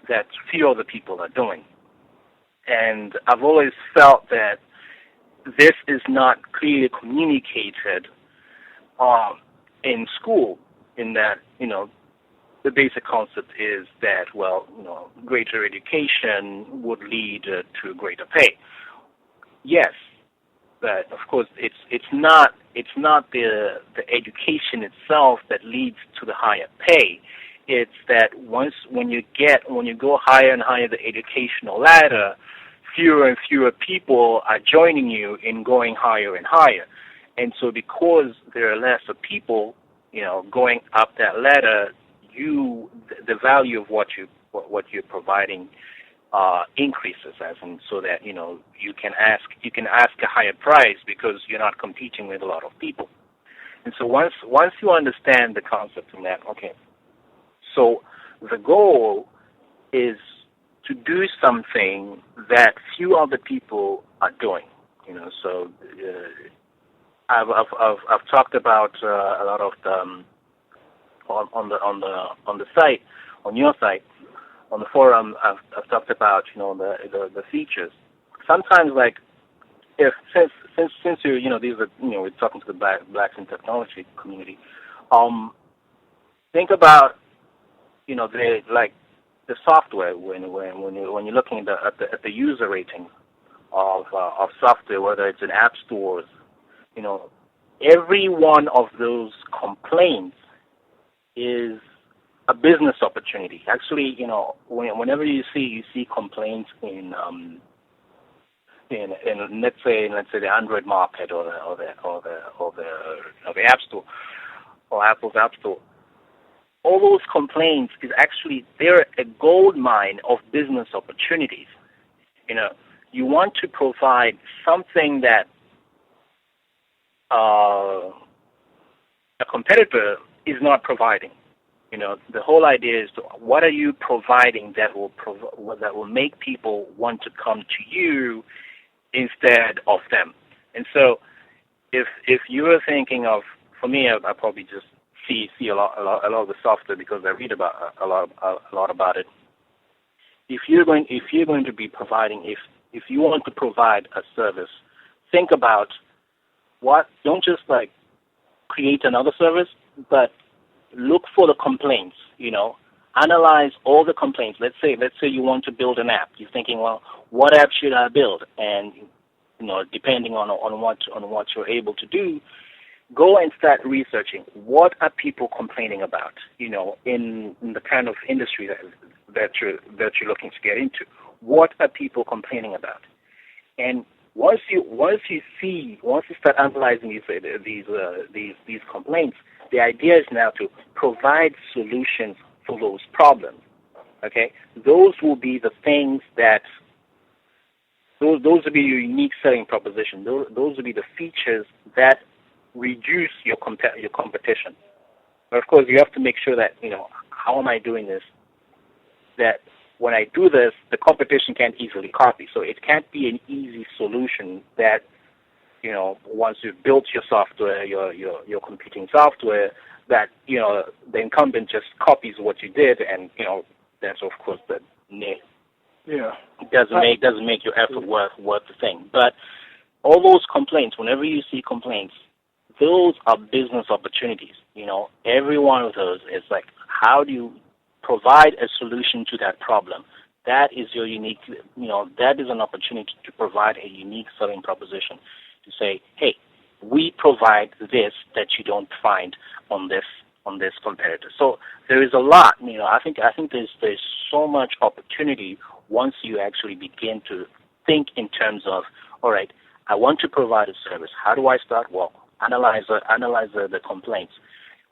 that few other people are doing. And I've always felt that this is not clearly communicated in school, in that the basic concept is that greater education would lead to greater pay. Yes, but of course it's not the education itself that leads to the higher pay. It's that when you go higher and higher the educational ladder, fewer and fewer people are joining you in going higher and higher. And so because there are less of people, going up that ladder, the value of what you're providing increases, so that you can ask a higher price because you're not competing with a lot of people. And so once you understand the concept of that, okay, so the goal is to do something that few other people are doing. So I've talked about a lot of the on the site, on your site, on the forum. I've talked about the features. Sometimes, like, since these are we're talking to the blacks in technology community. Think about the software when you're looking at the user rating of software, whether it's in app stores. Every one of those complaints is a business opportunity. Actually, whenever you see complaints in let's say the Android market or the App Store or Apple's App Store, all those complaints is actually, they're a gold mine of business opportunities. You want to provide something that a competitor is not providing. The whole idea is what are you providing that will make people want to come to you instead of them. And so if you were thinking of, for me, I probably just see a lot of the software because I read about a lot about it. If you're going to be providing, if you want to provide a service, think about don't just create another service, but look for the complaints. Analyze all the complaints. Let's say you want to build an app. You're thinking, well, what app should I build? And depending on what you're able to do, go and start researching what are people complaining about, in the kind of industry that you're looking to get into. What are people complaining about? And once you start analyzing these complaints, the idea is now to provide solutions for those problems. Okay, those will be the things that those will be your unique selling proposition. Those will be the features that reduce your competition. But of course, you have to make sure that how am I doing this? That when I do this, the competition can't easily copy. So it can't be an easy solution that once you've built your software, your competing software, that the incumbent just copies what you did, and that's of course the it doesn't make your effort worth the thing. But all those complaints, whenever you see complaints, those are business opportunities. Every one of those is like, how do you provide a solution to that problem? That is your unique, that is an opportunity to provide a unique selling proposition to say, hey, we provide this that you don't find on this competitor. So there is a lot, I think there's so much opportunity once you actually begin to think in terms of, all right, I want to provide a service. How do I start? Well, analyze the complaints.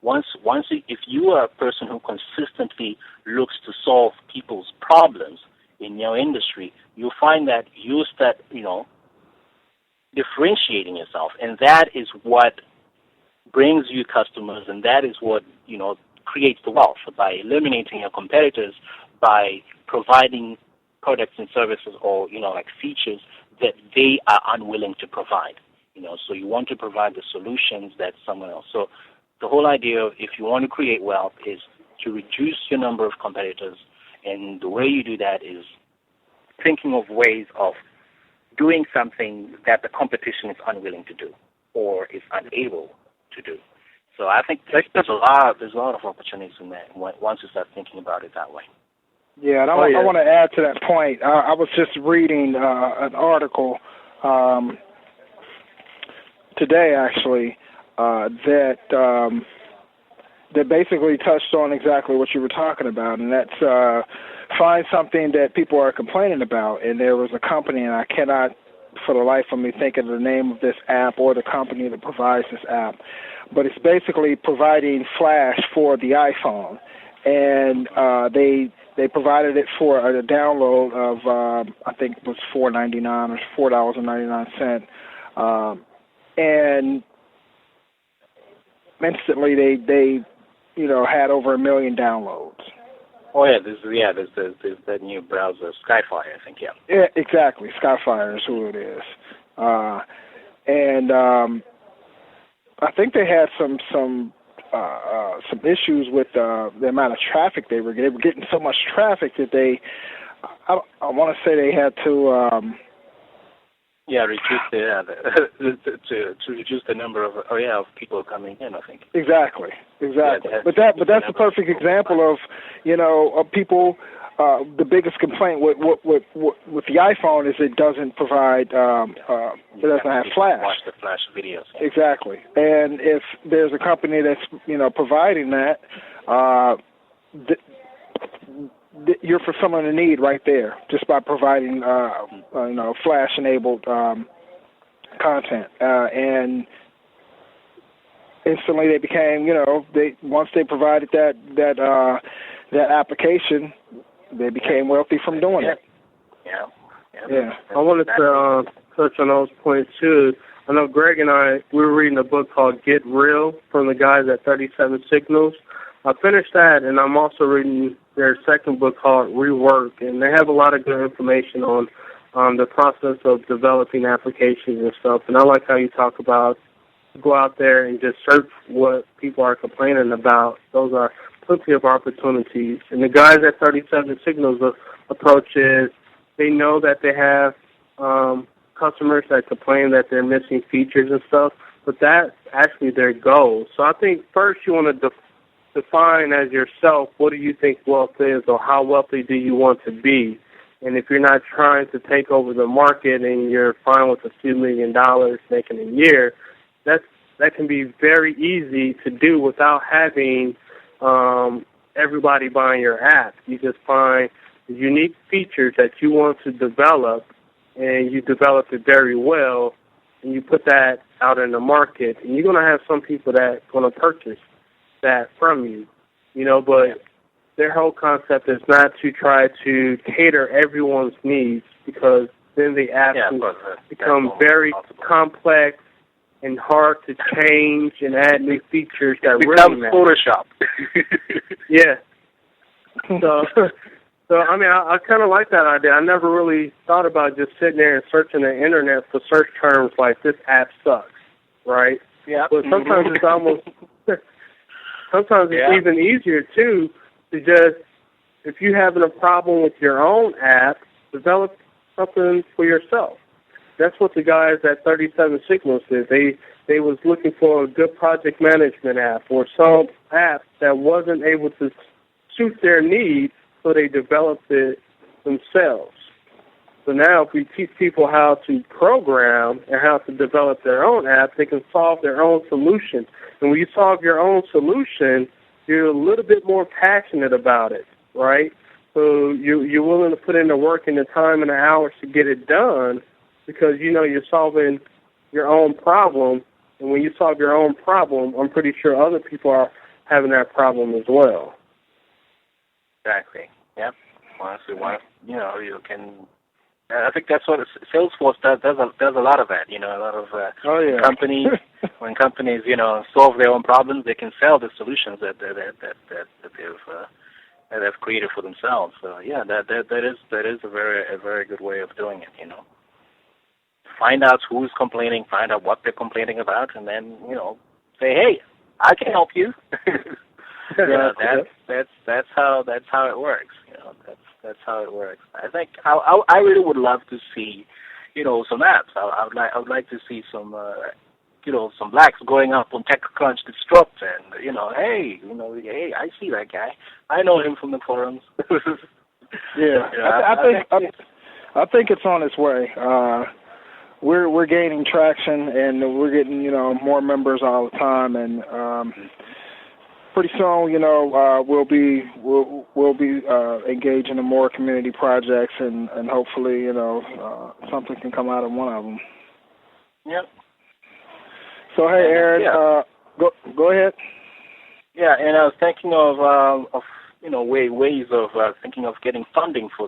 If you are a person who consistently looks to solve people's problems in your industry, you'll find that you start, differentiating yourself, and that is what brings you customers, and that is what, creates the wealth, by eliminating your competitors, by providing products and services or, like features that they are unwilling to provide. So you want to provide the solutions that someone else. So the whole idea of, if you want to create wealth, is to reduce your number of competitors, and the way you do that is thinking of ways of doing something that the competition is unwilling to do or is unable to do. So I think there's a lot of opportunities in that once you start thinking about it that way. Yeah, and I want to add to that point. I was just reading an article today, actually, that basically touched on exactly what you were talking about, and that's find something that people are complaining about. And there was a company, and I cannot for the life of me think of the name of this app or the company that provides this app, but it's basically providing Flash for the iPhone. And they provided it for a download of, I think it was $4.99 or $4.99. And instantly they had over 1 million downloads. Oh yeah, there's that new browser, Skyfire, I think. Yeah, exactly. Skyfire is who it is, and I think they had some issues with the amount of traffic they were getting. They were getting so much traffic that I want to say they had to. Reduce to reduce the number of people coming in, I think. Exactly. Yeah, but that's a perfect example of of people. The biggest complaint with the iPhone is it doesn't provide it doesn't have Flash. Watch the Flash videos. Yeah. Exactly, and if there's a company that's providing that, you're fulfilling a need right there just by providing Flash-enabled content, and instantly they became once they provided that application, they became wealthy from doing it. Yeah. I wanted to touch on those points too. I know Greg and we were reading a book called Get Real from the guys at 37 Signals. I finished that, and I'm also reading their second book called Rework, and they have a lot of good information on the process of developing applications and stuff. And I like how you talk about go out there and just search what people are complaining about. Those are plenty of opportunities. And the guys at 37 Signals approach is they know that they have customers that complain that they're missing features and stuff, but that's actually their goal. So I think first you want to define as yourself, what do you think wealth is, or how wealthy do you want to be? And if you're not trying to take over the market and you're fine with a few $1 million making a year, that can be very easy to do without having everybody buying your app. You just find the unique features that you want to develop, and you develop it very well, and you put that out in the market, and you're going to have some people that are going to purchase that from you, but their whole concept is not to try to cater everyone's needs, because then the apps become very complex and hard to change and add new features that really matter. Photoshop. Yeah. So I mean, I kind of like that idea. I never really thought about just sitting there and searching the internet for search terms like this app sucks, right? Yeah. But sometimes it's almost... Sometimes it's even easier, too, to just, if you're having a problem with your own app, develop something for yourself. That's what the guys at 37 Signals did. They they was looking for a good project management app or some app that wasn't able to suit their needs, so they developed it themselves. So now if we teach people how to program and how to develop their own app, they can solve their own solution. And when you solve your own solution, you're a little bit more passionate about it, right? So you're willing to put in the work and the time and the hours to get it done because you know you're solving your own problem. And when you solve your own problem, I'm pretty sure other people are having that problem as well. Exactly. Yeah. Honestly, you know, you can. I think that's what Salesforce does. Does a lot of that. You know, a lot of companies. When companies, you know, solve their own problems, they can sell the solutions that they've created for themselves. So yeah, that is a very good way of doing it. You know, find out who's complaining, find out what they're complaining about, and then you know, say, hey, I can help you. That's how it works. You know, that's how it works. I think I really would love to see, you know, some apps. I would like to see some, you know, some blacks going up on TechCrunch Disrupt and, you know, hey, I see that guy. I know him from the forums. Yeah, you know, I think it's on its way. We're gaining traction and we're getting, you know, more members all the time, and pretty soon, you know, we'll be engaging in more community projects, and hopefully, you know, something can come out of one of them. Yep. So hey, Aaron, go ahead. Yeah, and I was thinking of you know ways of thinking of getting funding for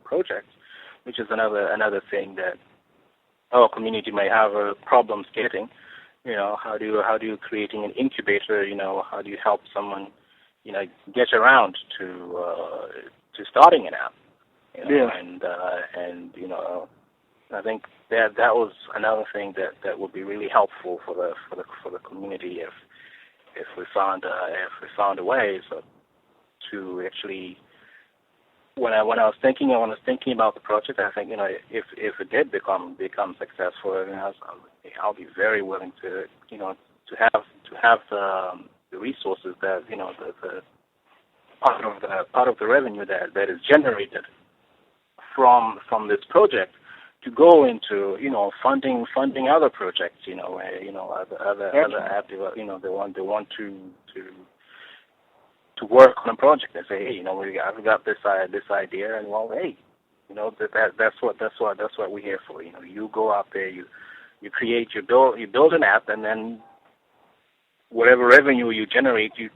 projects, which is another thing that our community may have problems getting. You know, how do you creating an incubator? You know, how do you help someone, you know, get around to starting an app? You know, yeah. And you know, I think that was another thing that would be really helpful for the community if we found a way to actually. When I was thinking about the project, I think, you know, if it did become successful, you know, I'll be very willing to, you know, to have the resources that, you know, the part of the revenue that is generated from this project to go into, you know, funding other projects, you know, other app, you know, they want to work on a project. They say, hey, you know, I've got this idea, and well, hey, you know, that's what we're here for. You know, you go out there, you build an app, and then whatever revenue you generate, you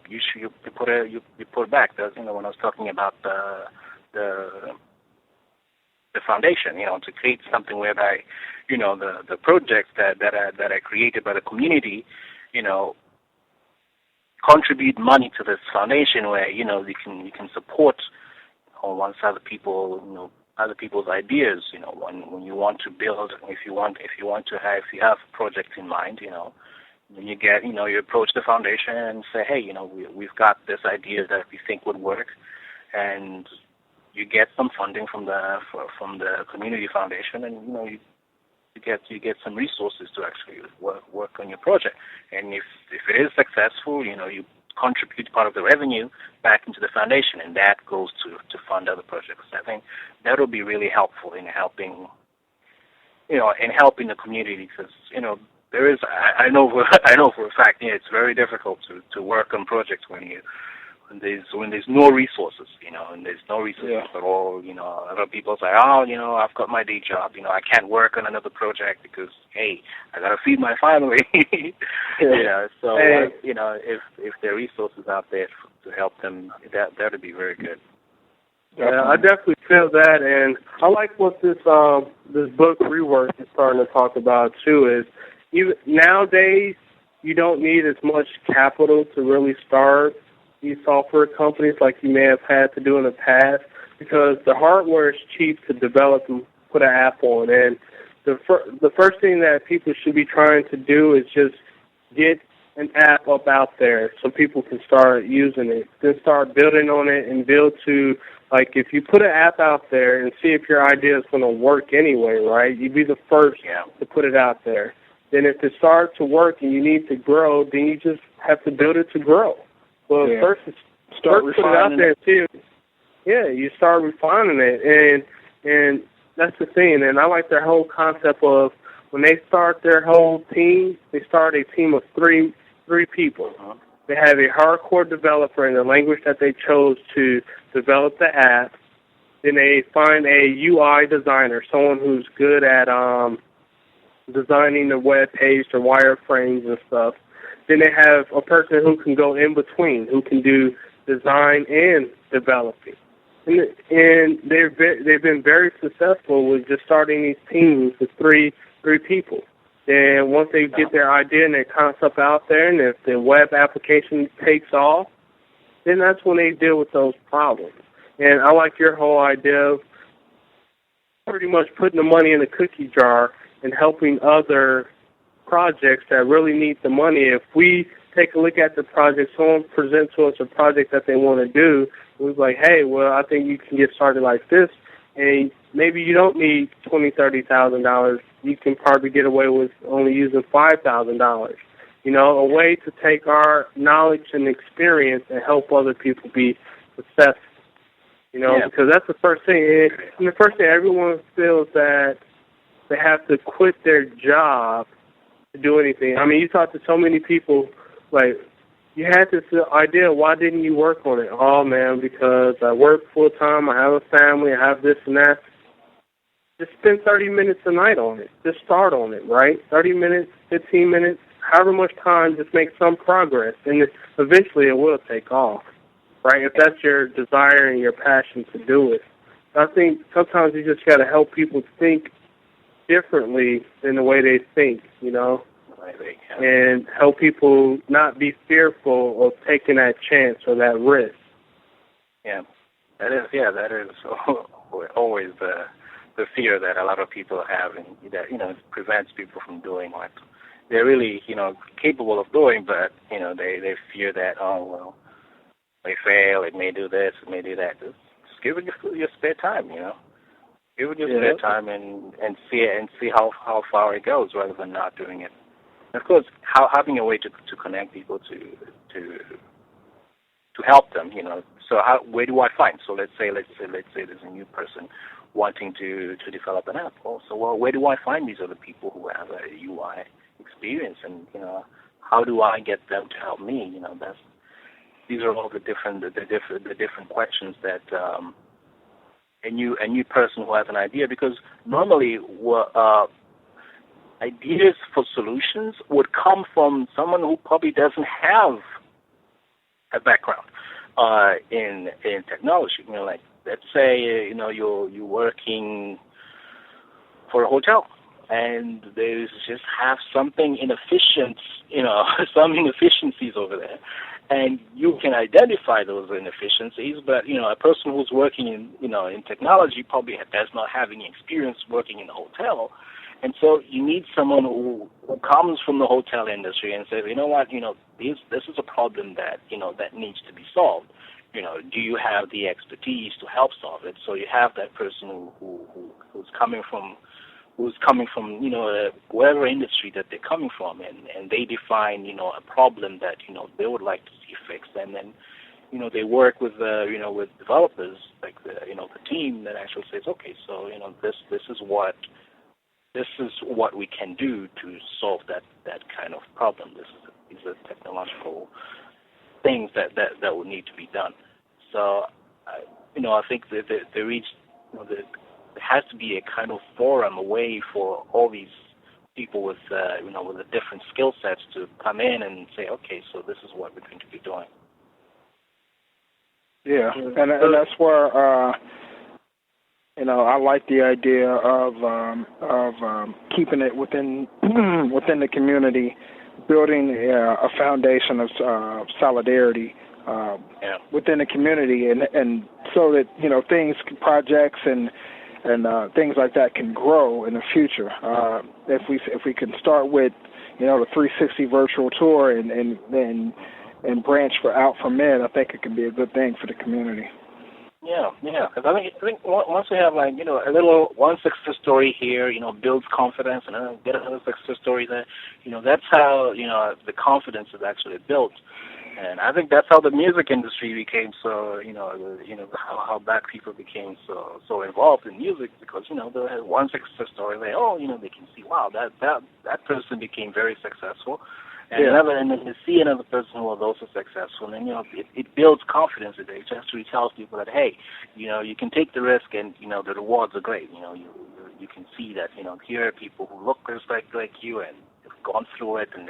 put back. That's, you know, when I was talking about the foundation, you know, to create something whereby, you know, the projects that are created by the community, you know, contribute money to this foundation where, you know, you can support on one side of people, you know, other people's ideas, you know, when you want to build, if you have projects in mind, you know, when you approach the foundation and say, hey, you know, we've got this idea that we think would work, and you get some funding from the community foundation, and you know you get some resources to actually work on your project. And if it is successful, you know, you contribute part of the revenue back into the foundation, and that goes to fund other projects. I think that will be really helpful in helping, you know, the community, because, you know, there is, I know for a fact, yeah, it's very difficult to work on projects when there's no resources, you know, and there's no resources at all. You know, other people say, oh, you know, I've got my day job, you know, I can't work on another project because, hey, I got to feed my family. You know, so, you know, if there are resources out there to help them, that would be very good. Yeah, I definitely feel that, and I like what this book Rework is starting to talk about too. Is even nowadays you don't need as much capital to really start these software companies like you may have had to do in the past, because the hardware is cheap to develop and put an app on. And the first thing that people should be trying to do is just get an app up out there so people can start using it. Then start building on it and build to, like, if you put an app out there and see if your idea is going to work anyway, right? You'd be the first to put it out there. Then if it starts to work and you need to grow, then you just have to build it to grow. Well, first put it out there too. Yeah, you start refining it, and that's the thing. And I like their whole concept of when they start their whole team, they start a team of three people. They have a hardcore developer in the language that they chose to develop the app. Then they find a UI designer, someone who's good at designing the web page, the wireframes and stuff. Then they have a person who can go in between, who can do design and developing. And they've been very successful with just starting these teams with three people. And once they get their idea and their concept out there, and if the web application takes off, then that's when they deal with those problems. And I like your whole idea of pretty much putting the money in the cookie jar and helping other projects that really need the money. If we take a look at the project, someone presents to us a project that they want to do, we're like, hey, well, I think you can get started like this, and maybe you don't need $20,000, $30,000. You can probably get away with only using $5,000. You know, a way to take our knowledge and experience and help other people be successful. You know, because that's the first thing. And the first thing, everyone feels that they have to quit their job to do anything. I mean, you talk to so many people, like, you had this idea, why didn't you work on it? Oh, man, because I work full-time, I have a family, I have this and that. Just spend 30 minutes a night on it. Just start on it, right? 30 minutes, 15 minutes, however much time, just make some progress. And eventually it will take off, right? If that's your desire and your passion to do it. I think sometimes you just got to help people think differently than the way they think, you know, and help people not be fearful of taking that chance or that risk. Yeah, that is always the fear that a lot of people have, and that, you know, prevents people from doing what they're really, you know, capable of doing, but, you know, they fear that, oh, well, they fail, it may do this, it may do that. Just give it your spare time, you know. Give it your spare time and see how far it goes, rather than not doing it. And of course, having a way to connect people to help them, you know. So where do I find? So let's say there's a new person wanting to develop an app. Also, well, where do I find these other people who have a UI experience, and, you know, how do I get them to help me? You know, these are all the different questions that a new person who has an idea, because normally ideas for solutions would come from someone who probably doesn't have a background in technology. You know, like, let's say, you know, you're working for a hotel, and they just have something inefficient, you know, some inefficiencies over there, and you can identify those inefficiencies. But, you know, a person who's working in technology probably does not have any experience working in a hotel. And so you need someone who comes from the hotel industry and says, you know what, you know, this is a problem that, you know, that needs to be solved. You know, do you have the expertise to help solve it? So you have that person who's coming from, you know, whatever industry that they're coming from, and they define, you know, a problem that, you know, they would like to see fixed, and then, you know, they work with with developers, like the team that actually says, okay, so, you know, this is what we can do to solve that kind of problem. These are technological things that would need to be done. So, I think that there has to be a kind of forum, a way for all these people with the different skill sets to come in and say, okay, so this is what we're going to be doing. Yeah, and that's where I like the idea of keeping it within the community, building a foundation of solidarity within the community, and so that projects and things like that can grow in the future. If we can start with the 360 virtual tour and branch out from it, I think it can be a good thing for the community. Yeah. Because I think once we have like a little one success story here, builds confidence, and then get another success story there. That's how the confidence is actually built. And I think that's how the music industry became so, how black people became so involved in music, because they had one success story. They can see, wow, that person became very successful, and and then you see another person who was also successful, and then it builds confidence. It actually tells people that, hey, you can take the risk, and the rewards are great. You can see that here are people who look just like you and have gone through it, and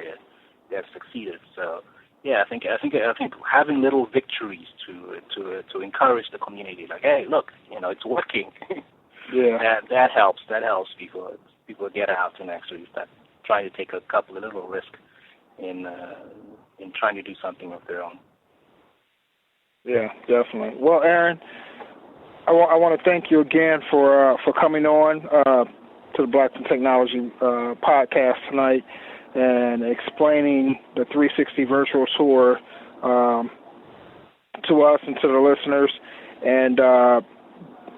they've succeeded. So. Yeah, I think having little victories to encourage the community, like, hey, look, it's working. that helps. That helps people get out and actually start trying to take a couple of little risks in trying to do something of their own. Yeah, definitely. Well, Aaron, I want to thank you again for coming on to the Blacks in Technology podcast tonight, and explaining the 360 virtual tour to us and to the listeners. And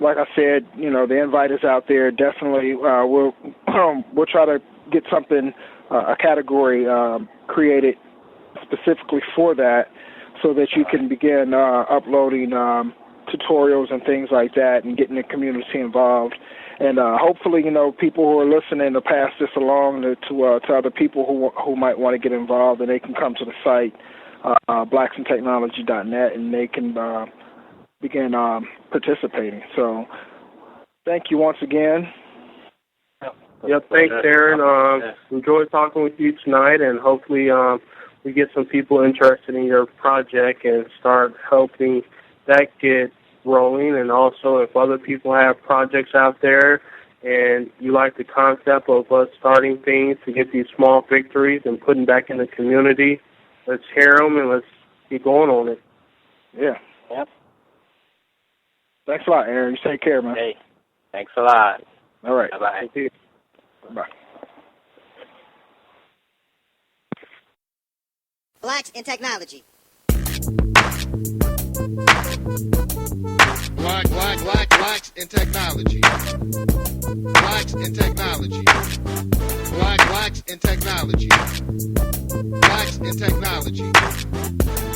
like I said, the invite is out there. Definitely, we'll try to get something, a category created specifically for that, so that you can begin uploading tutorials and things like that, and getting the community involved. And hopefully, people who are listening to pass this along to other people who might want to get involved, and they can come to the site, blacksintechnology.net, and they can begin participating. So thank you once again. Yep, thanks, Aaron. Enjoyed talking with you tonight, and hopefully we get some people interested in your project and start helping that get rolling. And also, if other people have projects out there and you like the concept of us starting things to get these small victories and putting back in the community, let's hear them and let's keep going on it. Yeah. Yep. Thanks a lot, Aaron. You take care, man. Hey, thanks a lot. All right. Bye-bye. Bye. Blacks in Technology. Blacks in Technology. Blacks in Technology. Blacks in Technology. Blacks in Technology.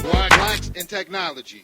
Blacks in Technology.